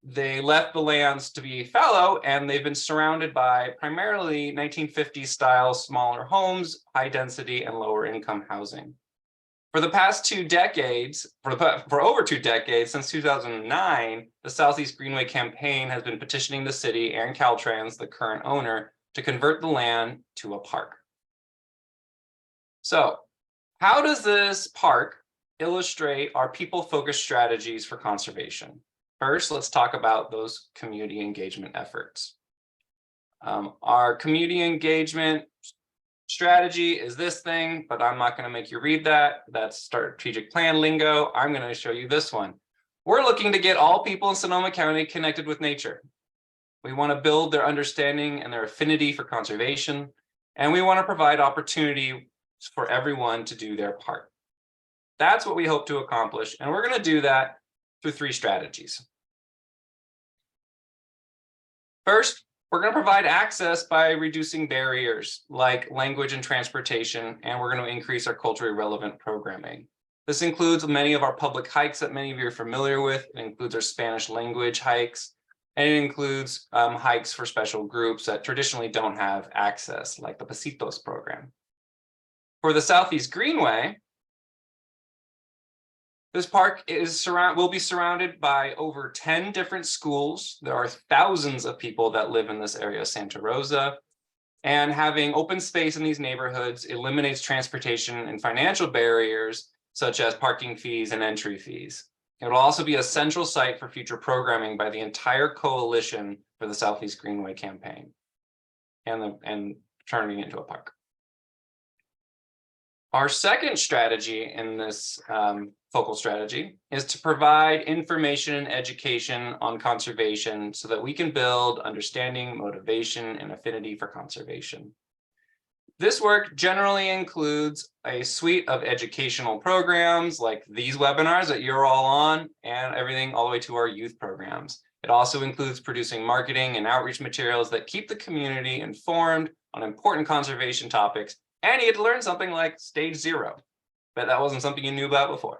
they left the lands to be fallow, and they've been surrounded by primarily 1950s style smaller homes, high density and lower income housing. For the past 2 decades, for over 2 decades, since 2009, the Southeast Greenway Campaign has been petitioning the city and Caltrans, the current owner, to convert the land to a park. So how does this park illustrate our people-focused strategies for conservation? First, let's talk about those community engagement efforts. Our community engagement strategy is this thing, but I'm not going to make you read that. That's strategic plan lingo. I'm going to show you this one. We're looking to get all people in Sonoma County connected with nature. We want to build their understanding and their affinity for conservation, and we want to provide opportunity for everyone to do their part. That's what we hope to accomplish, and we're going to do that through 3 strategies. First, we're going to provide access by reducing barriers like language and transportation, and we're going to increase our culturally relevant programming. This includes many of our public hikes that many of you are familiar with. It includes our Spanish language hikes, and it includes hikes for special groups that traditionally don't have access, like the Pasitos program. For the Southeast Greenway, this park will be surrounded by over 10 different schools. There are thousands of people that live in this area of Santa Rosa. And having open space in these neighborhoods eliminates transportation and financial barriers, such as parking fees and entry fees. It will also be a central site for future programming by the entire coalition for the Southeast Greenway campaign and turning it into a park. Our second strategy in this focal strategy is to provide information and education on conservation so that we can build understanding, motivation, and affinity for conservation. This work generally includes a suite of educational programs like these webinars that you're all on, and everything all the way to our youth programs. It also includes producing marketing and outreach materials that keep the community informed on important conservation topics. And you get to learn something like stage 0. Bet that wasn't something you knew about before.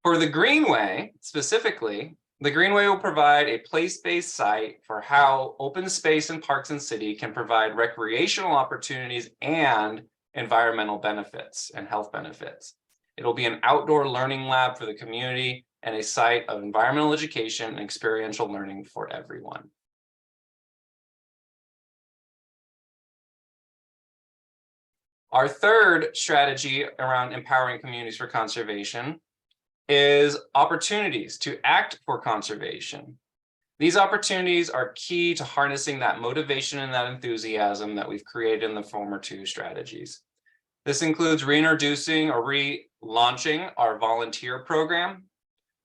For the Greenway, specifically, the Greenway will provide a place-based site for how open space and parks and city can provide recreational opportunities and environmental benefits and health benefits. It'll be an outdoor learning lab for the community and a site of environmental education and experiential learning for everyone. Our third strategy around empowering communities for conservation is opportunities to act for conservation. These opportunities are key to harnessing that motivation and that enthusiasm that we've created in the former 2 strategies. This includes reintroducing or relaunching our volunteer program,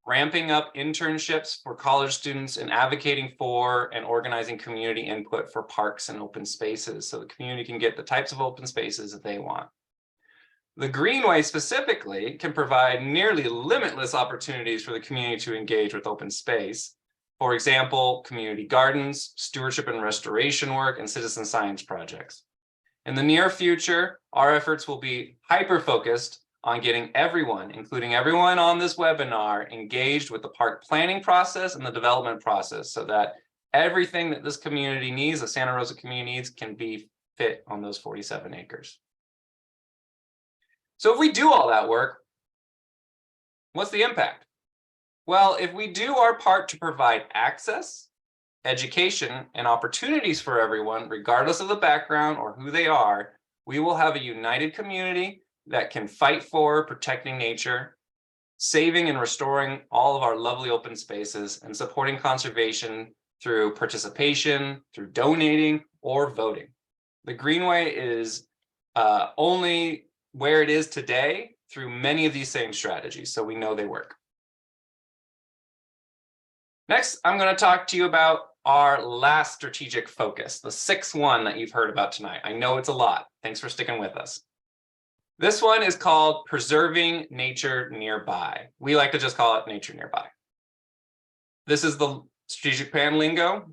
ramping up internships for college students, and advocating for and organizing community input for parks and open spaces so the community can get the types of open spaces that they want. The Greenway specifically can provide nearly limitless opportunities for the community to engage with open space. For example, community gardens, stewardship and restoration work, and citizen science projects. In the near future, our efforts will be hyper-focused on getting everyone, including everyone on this webinar, engaged with the park planning process and the development process so that everything that this community needs, the Santa Rosa community needs, can be fit on those 47 acres. So if we do all that work, what's the impact? Well, if we do our part to provide access, education, and opportunities for everyone, regardless of the background or who they are, we will have a united community that can fight for protecting nature, saving and restoring all of our lovely open spaces, and supporting conservation through participation, through donating, or voting. The Greenway is only where it is today through many of these same strategies, so we know they work. Next, I'm going to talk to you about our last strategic focus, the sixth one that you've heard about tonight. I know it's a lot. Thanks for sticking with us. This one is called preserving nature nearby. We like to just call it nature nearby. This is the strategic plan lingo.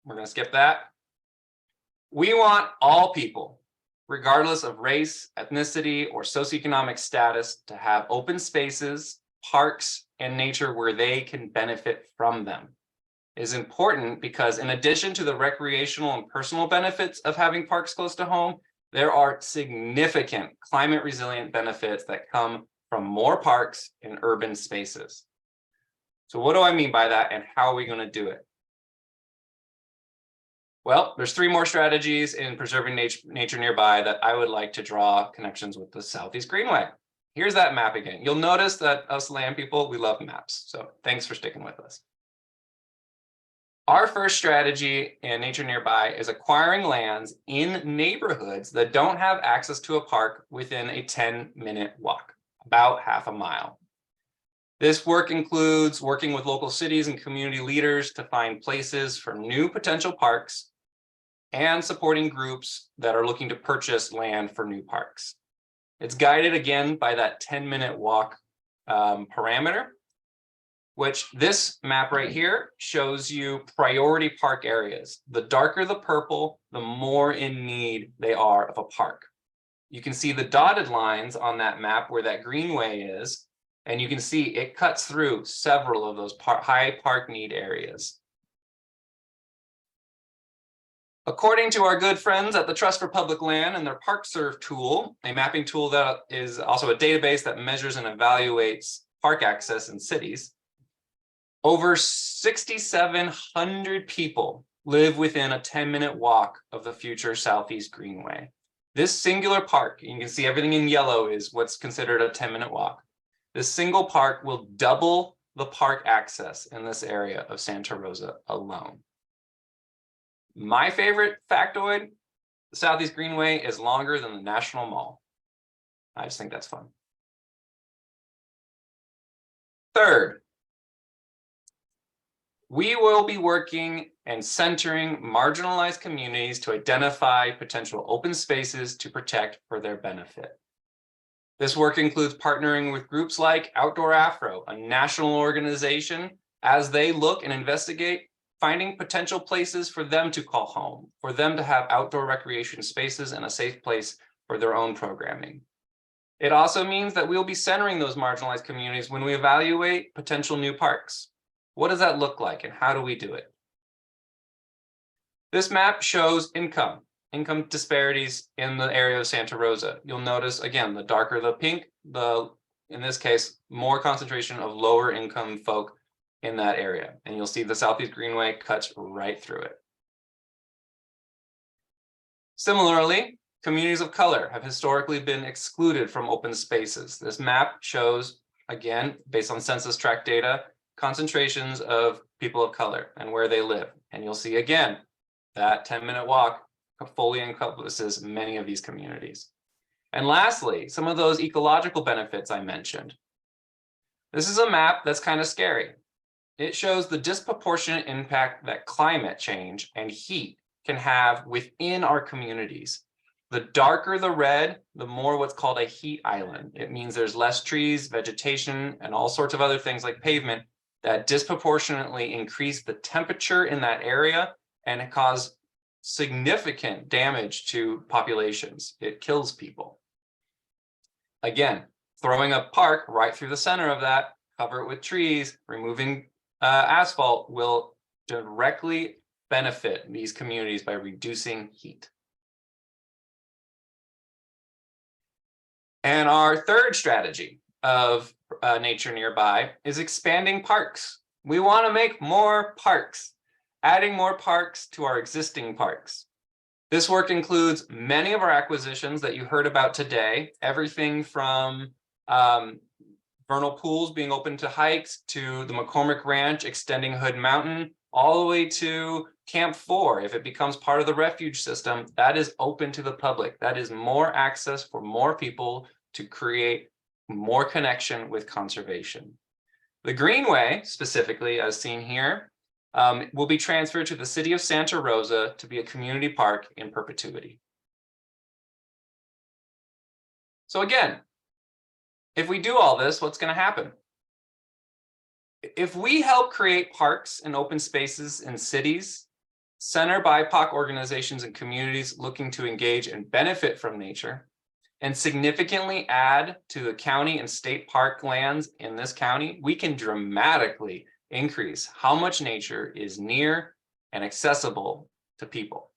We're going to skip that. We want all people, regardless of race, ethnicity, or socioeconomic status, to have open spaces, parks, and nature where they can benefit from them. It is important because in addition to the recreational and personal benefits of having parks close to home, there are significant climate resilient benefits that come from more parks in urban spaces. So what do I mean by that, and how are we going to do it? Well, there's three more strategies in preserving nature nearby that I would like to draw connections with the Southeast Greenway. Here's that map again. You'll notice that us land people, we love maps. So thanks for sticking with us. Our first strategy in nature nearby is acquiring lands in neighborhoods that don't have access to a park within a 10-minute walk, about half a mile. This work includes working with local cities and community leaders to find places for new potential parks and supporting groups that are looking to purchase land for new parks. It's guided again by that 10-minute walk parameter, which this map right here shows you priority park areas. The darker the purple, the more in need they are of a park. You can see the dotted lines on that map where that greenway is, and you can see it cuts through several of those high park need areas. According to our good friends at the Trust for Public Land and their ParkServe tool, a mapping tool that is also a database that measures and evaluates park access in cities, over 6,700 people live within a 10-minute walk of the future Southeast Greenway. This singular park, you can see everything in yellow is what's considered a 10-minute walk. This single park will double the park access in this area of Santa Rosa alone. My favorite factoid, the Southeast Greenway is longer than the National Mall. I just think that's fun. Third, we will be working and centering marginalized communities to identify potential open spaces to protect for their benefit. This work includes partnering with groups like Outdoor Afro, a national organization, as they look and investigate finding potential places for them to call home, for them to have outdoor recreation spaces and a safe place for their own programming. It also means that we'll be centering those marginalized communities when we evaluate potential new parks. What does that look like and how do we do it? This map shows income disparities in the area of Santa Rosa. You'll notice, again, the darker the pink, in this case, more concentration of lower income folk in that area. And you'll see the Southeast Greenway cuts right through it. Similarly, communities of color have historically been excluded from open spaces. This map shows, again, based on census tract data, concentrations of people of color and where they live. And you'll see again, that 10-minute walk fully encompasses many of these communities. And lastly, some of those ecological benefits I mentioned. This is a map that's kind of scary. It shows the disproportionate impact that climate change and heat can have within our communities. The darker the red, the more what's called a heat island. It means there's less trees, vegetation, and all sorts of other things like pavement that disproportionately increase the temperature in that area and cause significant damage to populations. It kills people. Again, throwing a park right through the center of that, cover it with trees, removing asphalt will directly benefit these communities by reducing heat. And our third strategy of nature nearby is expanding parks. We want to make more parks, adding more parks to our existing parks. This work includes many of our acquisitions that you heard about today, everything from vernal pools being open to hikes, to the McCormick Ranch extending Hood Mountain, all the way to Camp 4. If it becomes part of the refuge system, that is open to the public. That is more access for more people to create more connection with conservation. The Greenway, specifically, as seen here, will be transferred to the city of Santa Rosa to be a community park in perpetuity. So again, if we do all this, what's going to happen? If we help create parks and open spaces in cities, center BIPOC organizations and communities looking to engage and benefit from nature, and significantly add to the county and state park lands in this county, we can dramatically increase how much nature is near and accessible to people.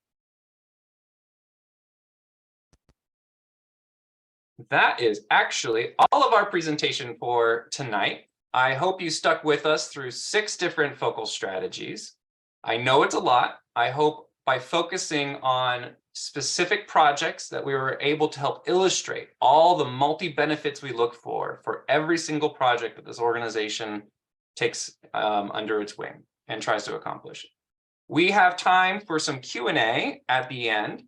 That is actually all of our presentation for tonight. I hope you stuck with us through 6 different focal strategies. I know it's a lot. I hope by focusing on specific projects that we were able to help illustrate all the multi-benefits we look for every single project that this organization takes under its wing and tries to accomplish. We have time for some Q&A at the end,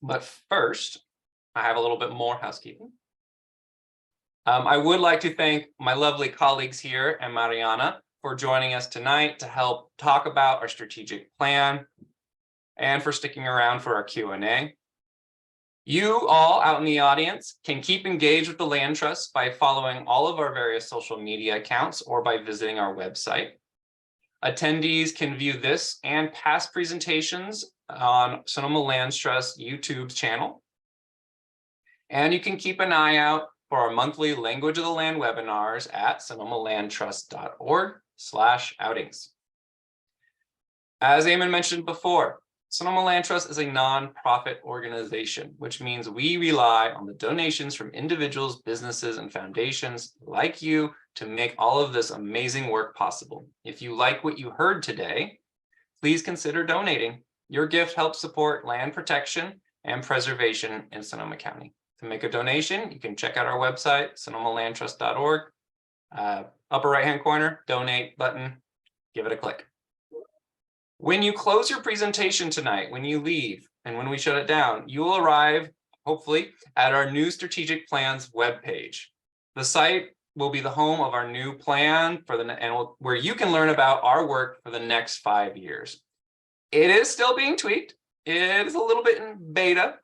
but first, I have a little bit more housekeeping. I would like to thank my lovely colleagues here and Mariana for joining us tonight to help talk about our strategic plan and for sticking around for our Q&A. You all out in the audience can keep engaged with the Land Trust by following all of our various social media accounts or by visiting our website. Attendees can view this and past presentations on Sonoma Land Trust YouTube channel. And you can keep an eye out for our monthly Language of the Land webinars at sonomalandtrust.org/outings. As Eamon mentioned before, Sonoma Land Trust is a nonprofit organization, which means we rely on the donations from individuals, businesses, and foundations like you to make all of this amazing work possible. If you like what you heard today, please consider donating. Your gift helps support land protection and preservation in Sonoma County. To make a donation, you can check out our website, sonomalandtrust.org. Upper right-hand corner, donate button, give it a click. When you close your presentation tonight, when you leave, and when we shut it down, you will arrive, hopefully, at our new strategic plans webpage. The site will be the home of our new plan where you can learn about our work for the next 5 years. It is still being tweaked. It is a little bit in beta.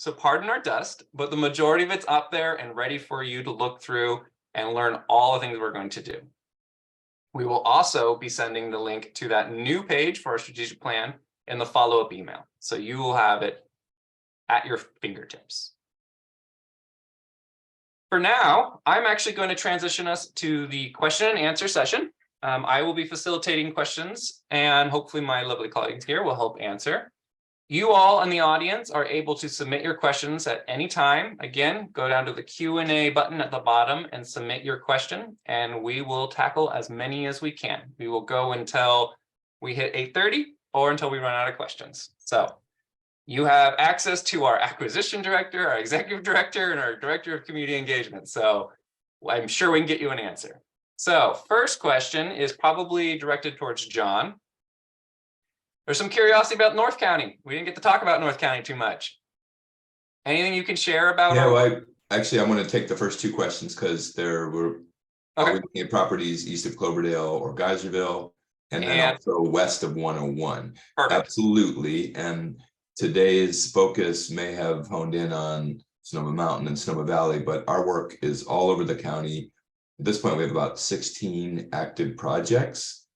So pardon our dust, but the majority of it's up there and ready for you to look through and learn all the things we're going to do. We will also be sending the link to that new page for our strategic plan in the follow-up email. So you will have it at your fingertips. For now, I'm actually going to transition us to the question and answer session. I will be facilitating questions and hopefully my lovely colleagues here will help answer. You all in the audience are able to submit your questions at any time. Again, go down to the Q&A button at the bottom and submit your question, and we will tackle as many as we can. We will go until we hit 8:30 or until we run out of questions. So you have access to our acquisition director, our executive director, and our director of community engagement. So I'm sure we can get you an answer. So first question is probably directed towards John. There's some curiosity about North County. We didn't get to talk about North County too much. Anything you can share about? Yeah, well, I want to take the first 2 questions because we're looking at properties east of Cloverdale or Geyserville, and then also west of 101. Perfect. Absolutely. And today's focus may have honed in on Sonoma Mountain and Sonoma Valley, but our work is all over the county. At this point, we have about 16 active projects.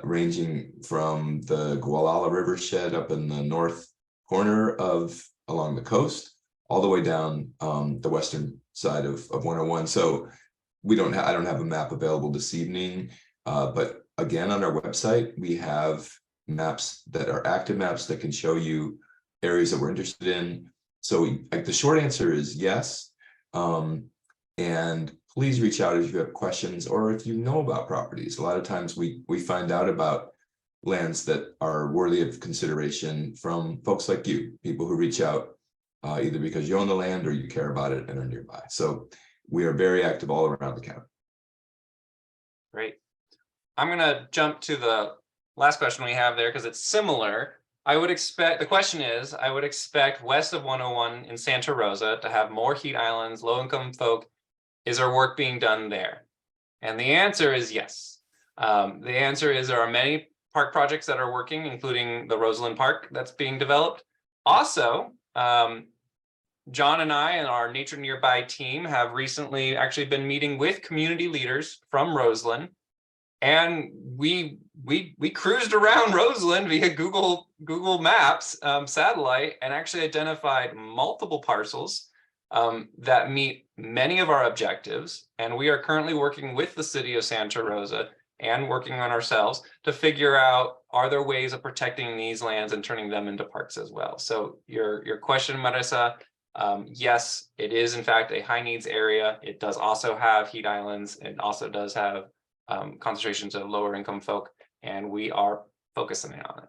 Ranging from the Gualala River shed up in the north corner along the coast, all the way down the western side of 101. So I don't have a map available this evening, but again, on our website, we have maps that are active maps that can show you areas that we're interested in. So the short answer is yes. And please reach out if you have questions or if you know about properties. A lot of times we find out about lands that are worthy of consideration from folks like you, people who reach out either because you own the land or you care about it and are nearby. So we are very active all around the county. Great. I'm going to jump to the last question we have there because it's similar. I would expect west of 101 in Santa Rosa to have more heat islands, low-income folk. Is our work being done there? And the answer is yes. The answer is there are many park projects that are working, including the Roseland Park that's being developed. Also, John and I and our Nature Nearby team have recently actually been meeting with community leaders from Roseland, and we cruised around Roseland via Google Maps satellite and actually identified multiple parcels that meet many of our objectives. And we are currently working with the city of Santa Rosa and working on ourselves to figure out, are there ways of protecting these lands and turning them into parks as well? So your question, Marissa, yes, it is in fact a high needs area. It does also have heat islands. It also does have concentrations of lower income folk, and we are focusing on it.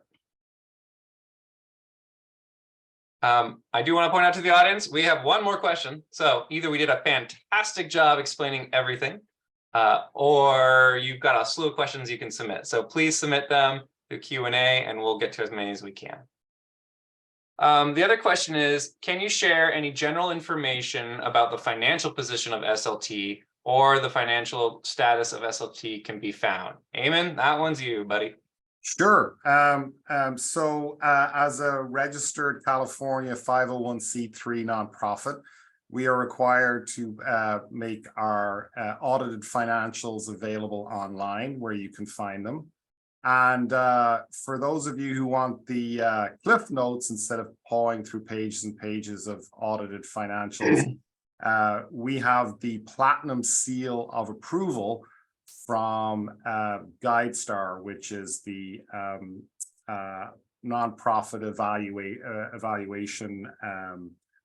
I do want to point out to the audience, we have one more question. So either we did a fantastic job explaining everything, or you've got a slew of questions you can submit. So please submit them through Q&A and we'll get to as many as we can. The other question is, can you share any general information about the financial position of SLT or the financial status of SLT can be found? Eamon, that one's you, buddy. Sure. As a registered California 501c3 nonprofit, we are required to make our audited financials available online where you can find them. And for those of you who want the cliff notes instead of pawing through pages and pages of audited financials, we have the platinum seal of approval from GuideStar, which is the nonprofit evaluation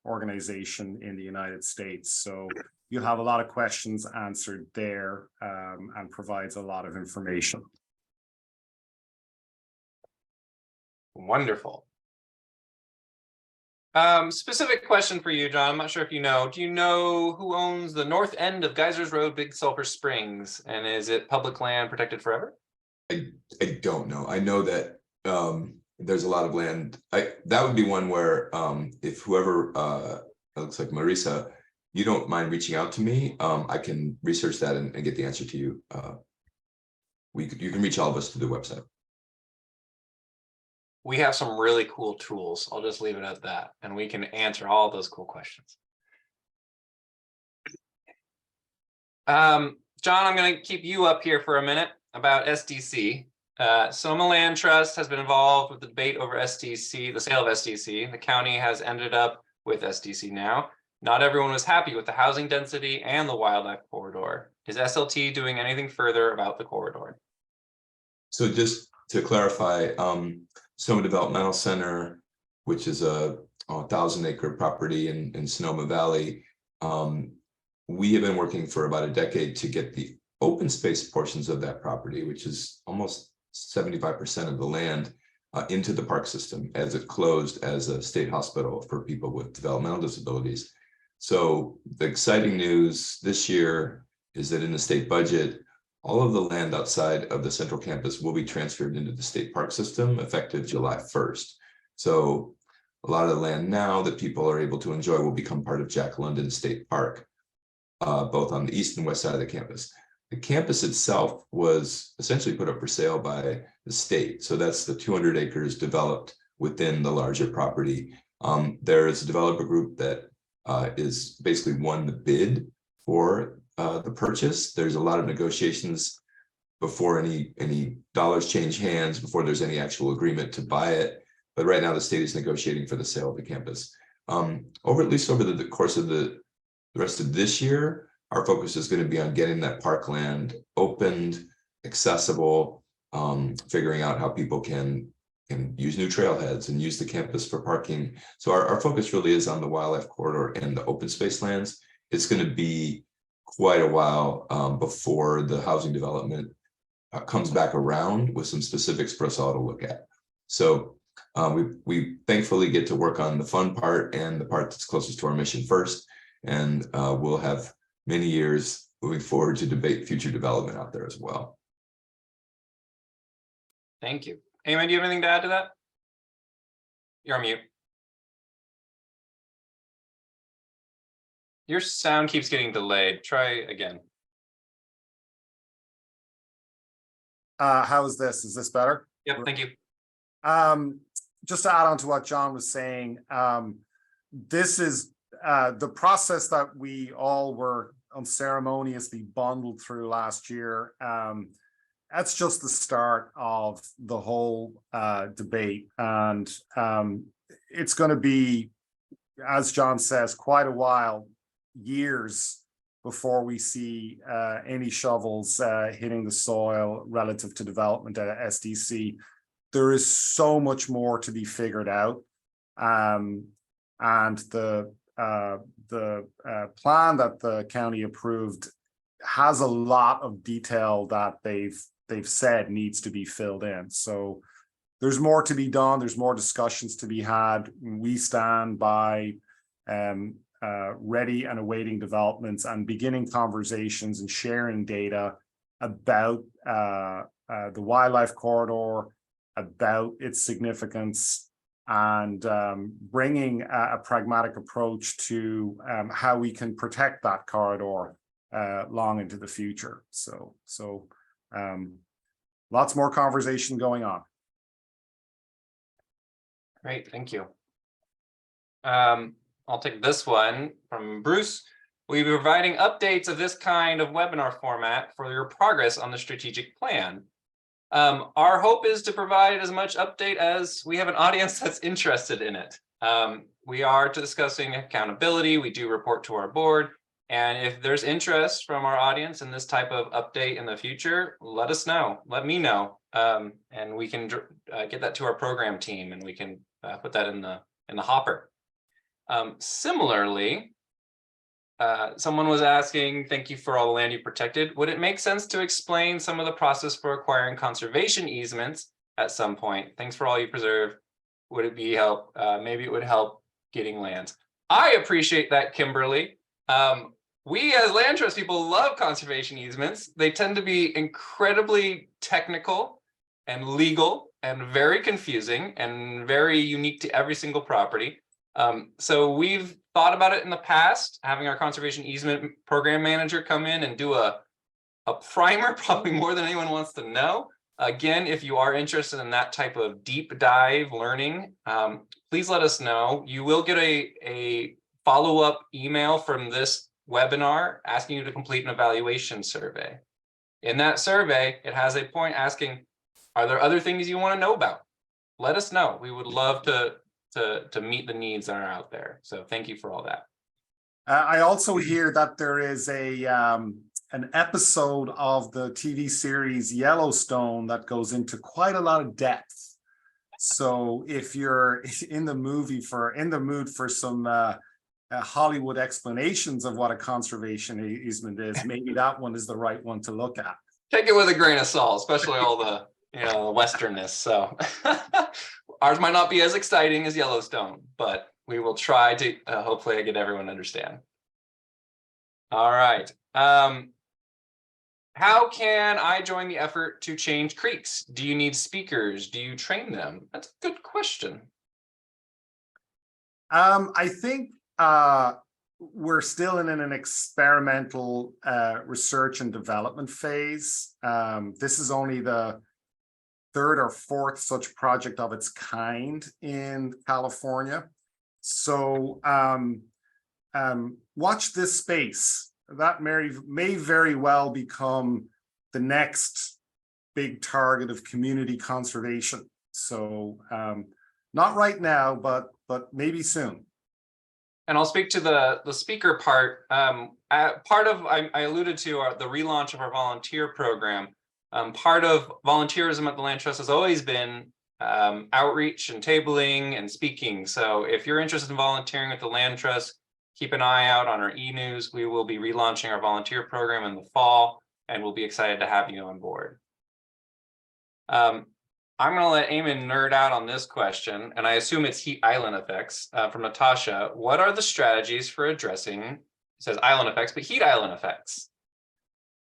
organization in the United States. So you'll have a lot of questions answered there and provides a lot of information. Wonderful. Specific question for you, John. I'm not sure if you know. Do you know who owns the north end of Geysers Road, Big Sulphur Springs? And is it public land protected forever? I don't know. I know that there's a lot of land. That would be one where if whoever it looks like Marissa, you don't mind reaching out to me, I can research that and get the answer to you. You can reach all of us through the website. We have some really cool tools. I'll just leave it at that. And we can answer all of those cool questions. John, I'm going to keep you up here for a minute about SDC. Sonoma Land Trust has been involved with the debate over SDC, the sale of SDC. The county has ended up with SDC now. Not everyone was happy with the housing density and the wildlife corridor. Is SLT doing anything further about the corridor? So just to clarify, Sonoma Developmental Center, which is a 1,000-acre property in Sonoma Valley, we have been working for about a decade to get the open space portions of that property, which is almost 75% of the land, into the park system as it closed as a state hospital for people with developmental disabilities. So the exciting news this year is that in the state budget, all of the land outside of the central campus will be transferred into the state park system effective July 1st. So a lot of the land now that people are able to enjoy will become part of Jack London State Park, both on the east and west side of the campus. The campus itself was essentially put up for sale by the state. So that's the 200 acres developed within the larger property. There is a developer group that is basically won the bid for the purchase. There's a lot of negotiations before any dollars change hands, before there's any actual agreement to buy it. But right now the state is negotiating for the sale of the campus. Over at least over the course of the rest of this year, our focus is going to be on getting that parkland opened, accessible, figuring out how people can use new trailheads and use the campus for parking. So our focus really is on the wildlife corridor and the open space lands. It's going to be quite a while before the housing development comes back around with some specifics for us all to look at. So we thankfully get to work on the fun part and the part that's closest to our mission first. And we'll have many years moving forward to debate future development out there as well. Thank you. Eamon, do you have anything to add to that? You're on mute. Your sound keeps getting delayed. Try again. How is this? Is this better? Yep, thank you. Just to add on to what John was saying, this is the process that we all were unceremoniously bundled through last year. That's just the start of the whole debate. And it's going to be, as John says, quite a while, years, before we see any shovels hitting the soil relative to development at SDC. There is so much more to be figured out. And the plan that the county approved has a lot of detail that they've said needs to be filled in. So there's more to be done. There's more discussions to be had. We stand by ready and awaiting developments and beginning conversations and sharing data about the wildlife corridor, about its significance, and bringing a pragmatic approach to how we can protect that corridor long into the future. So lots more conversation going on. Great, thank you. I'll take this one from Bruce. Will you be providing updates of this kind of webinar format for your progress on the strategic plan? Our hope is to provide as much update as we have an audience that's interested in it. We are discussing accountability. We do report to our board. And if there's interest from our audience in this type of update in the future, let us know. Let me know. And we can get that to our program team, and we can put that in the hopper. Similarly, someone was asking, thank you for all the land you protected. Would it make sense to explain some of the process for acquiring conservation easements at some point? Thanks for all you preserve. Would it be help? Maybe it would help getting lands. I appreciate that, Kimberly. We as land trust people love conservation easements. They tend to be incredibly technical and legal and very confusing and very unique to every single property. So we've thought about it in the past, having our conservation easement program manager come in and do a primer, probably more than anyone wants to know. Again, if you are interested in that type of deep dive learning, please let us know. You will get a follow-up email from this webinar asking you to complete an evaluation survey. In that survey, it has a point asking, are there other things you want to know about? Let us know. We would love to meet the needs that are out there. So thank you for all that. I also hear that there is an episode of the TV series Yellowstone that goes into quite a lot of depth. So if you're in the mood for some Hollywood explanations of what a conservation easement is, maybe that one is the right one to look at. Take it with a grain of salt, especially all the westernness. So ours might not be as exciting as Yellowstone, but we will try to hopefully get everyone to understand. All right. How can I join the effort to change creeks? Do you need speakers? Do you train them? That's a good question. I think we're still in an experimental research and development phase. This is only the third or fourth such project of its kind in California. So watch this space. That may very well become the next big target of community conservation. So not right now, but maybe soon. And I'll speak to the speaker part. I alluded to the relaunch of our volunteer program. Part of volunteerism at the Land Trust has always been outreach and tabling and speaking. So if you're interested in volunteering with the Land Trust, keep an eye out on our e-news. We will be relaunching our volunteer program in the fall, and we'll be excited to have you on board. I'm going to let Eamon nerd out on this question, and I assume it's heat island effects from Natasha. What are the strategies for addressing, it says island effects, but heat island effects?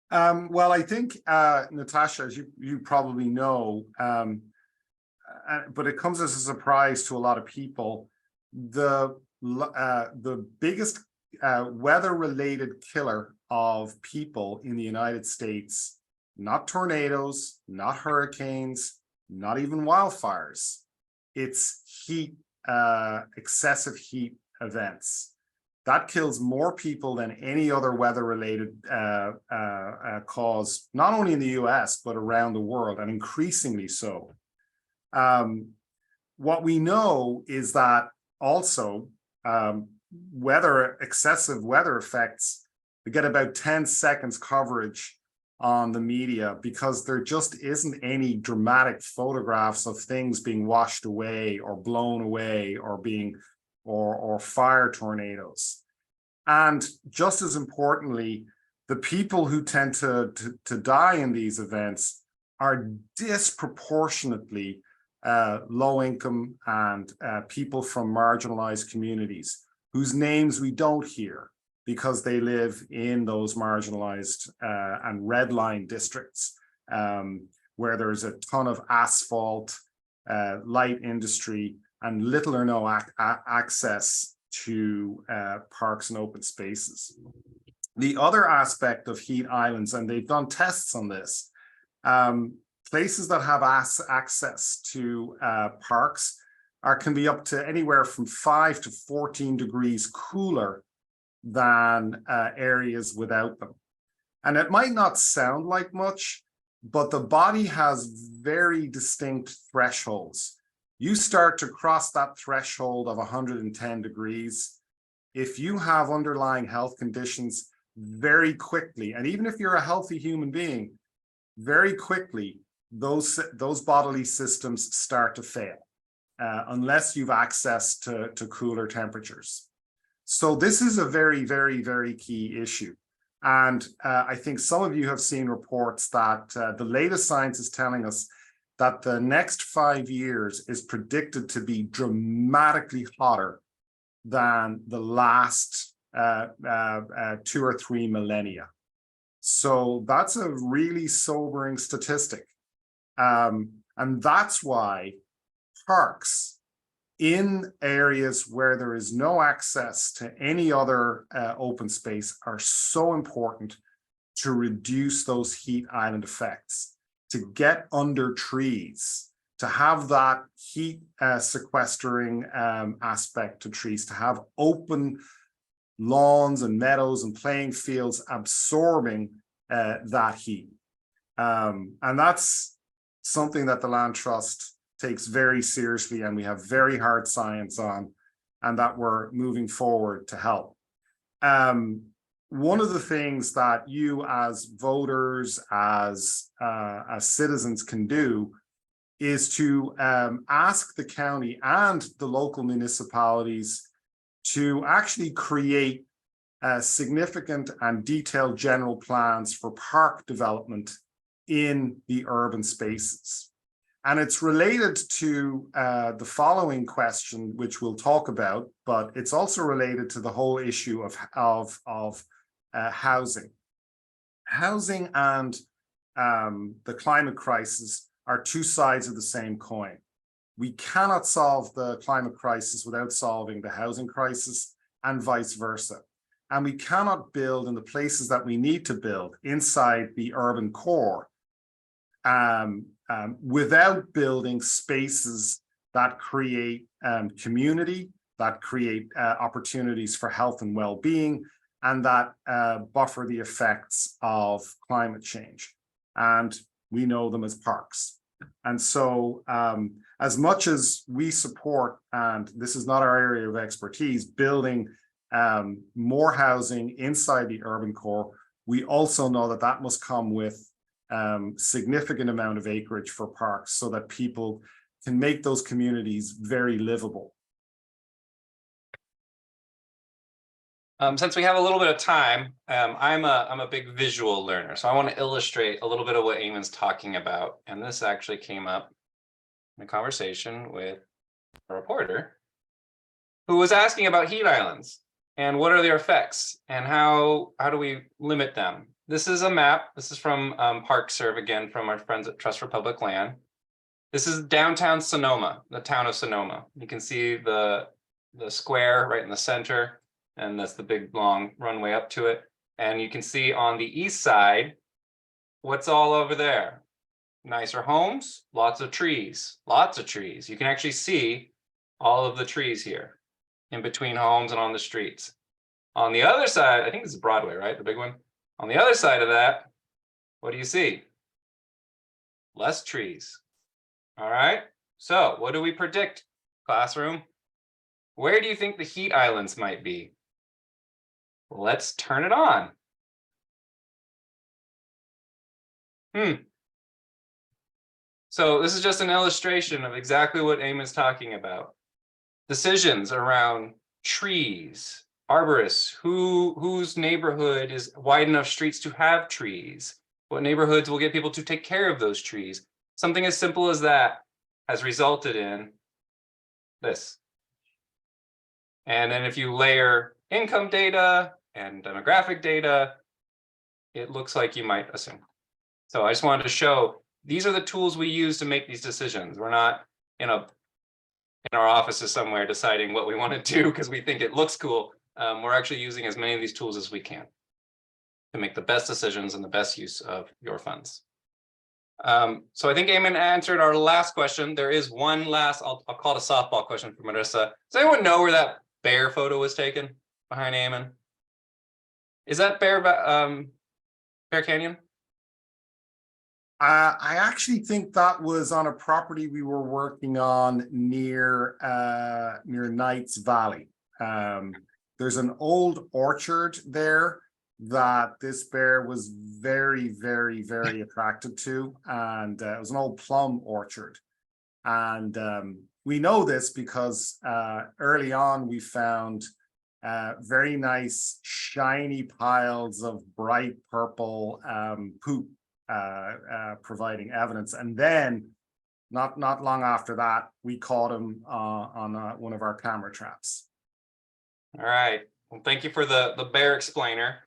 Well, I think, Natasha, as you probably know, but it comes as a surprise to a lot of people, the biggest weather-related killer of people in the United States, not tornadoes, not hurricanes, not even wildfires, it's heat, excessive heat events. That kills more people than any other weather-related cause, not only in the US, but around the world, and increasingly so. What we know is that also excessive weather effects, we get about 10 seconds coverage on the media because there just isn't any dramatic photographs of things being washed away or blown away or being or fire tornadoes. And just as importantly, the people who tend to die in these events are disproportionately low income and people from marginalized communities whose names we don't hear because they live in those marginalized and red line districts where there's a ton of asphalt, light industry, and little or no access to parks and open spaces. The other aspect of heat islands, and they've done tests on this, places that have access to parks can be up to anywhere from 5 to 14 degrees cooler than areas without them. And it might not sound like much, but the body has very distinct thresholds. You start to cross that threshold of 110 degrees. If you have underlying health conditions, very quickly, and even if you're a healthy human being, very quickly, those bodily systems start to fail unless you've access to cooler temperatures. So this is a very, very, very key issue. And I think some of you have seen reports that the latest science is telling us that the next 5 years is predicted to be dramatically hotter than the last 2 or 3 millennia. So that's a really sobering statistic. And that's why parks in areas where there is no access to any other open space are so important to reduce those heat island effects, to get under trees, to have that heat sequestering aspect to trees, to have open lawns and meadows and playing fields absorbing that heat. And that's something that the Land Trust takes very seriously, and we have very hard science on, and that we're moving forward to help. One of the things that you as voters, as citizens can do is to ask the county and the local municipalities to actually create significant and detailed general plans for park development in the urban spaces. And it's related to the following question, which we'll talk about, but it's also related to the whole issue of housing. Housing and the climate crisis are two sides of the same coin. We cannot solve the climate crisis without solving the housing crisis, and vice versa. And we cannot build in the places that we need to build inside the urban core without building spaces that create community, that create opportunities for health and well-being, and that buffer the effects of climate change. And we know them as parks. And so as much as we support, and this is not our area of expertise, building more housing inside the urban core, we also know that that must come with significant amount of acreage for parks so that people can make those communities very livable. Since we have a little bit of time, I'm a big visual learner, so I want to illustrate a little bit of what Eamon's talking about. And this actually came up in a conversation with a reporter who was asking about heat islands and what are their effects and how do we limit them. This is a map. This is from Park Serve, again, from our friends at Trust for Public Land. This is downtown Sonoma, the town of Sonoma. You can see the square right in the center. And that's the big long runway up to it. And you can see on the east side, what's all over there? Nicer homes, lots of trees, lots of trees. You can actually see all of the trees here in between homes and on the streets. On the other side, I think this is Broadway, right? The big one. On the other side of that, what do you see? Less trees. All right. So what do we predict, classroom? Where do you think the heat islands might be? Let's turn it on. So this is just an illustration of exactly what Eamon's talking about. Decisions around trees, arborists, whose neighborhood is wide enough streets to have trees, what neighborhoods will get people to take care of those trees. Something as simple as that has resulted in this. And then if you layer income data and demographic data, it looks like you might assume. So I just wanted to show these are the tools we use to make these decisions. We're not in our offices somewhere deciding what we want to do because we think it looks cool. We're actually using as many of these tools as we can to make the best decisions and the best use of your funds. So I think Eamon answered our last question. There is one last, I'll call it a softball question for Marissa. Does anyone know where that bear photo was taken behind Eamon? Is that Bear Canyon? I actually think that was on a property we were working on near Knights Valley. There's an old orchard there that this bear was very, very, very attracted to, and it was an old plum orchard. And we know this because early on we found very nice shiny piles of bright purple poop providing evidence. And then not long after that, we caught him on one of our camera traps. All right. Well, thank you for the bear explainer.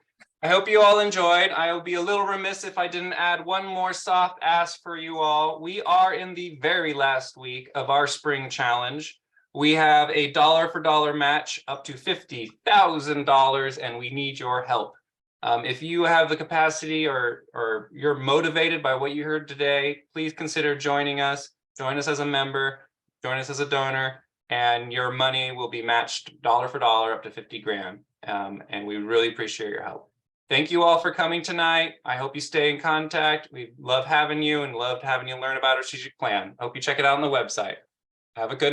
I hope you all enjoyed. I will be a little remiss if I didn't add one more soft ask for you all. We are in the very last week of our spring challenge. We have a dollar for dollar match up to $50,000, and we need your help. If you have the capacity or you're motivated by what you heard today, please consider joining us. Join us as a member, join us as a donor, and your money will be matched dollar for dollar up to 50 grand. And we really appreciate your help. Thank you all for coming tonight. I hope you stay in contact. We love having you and loved having you learn about our strategic plan. Hope you check it out on the website. Have a good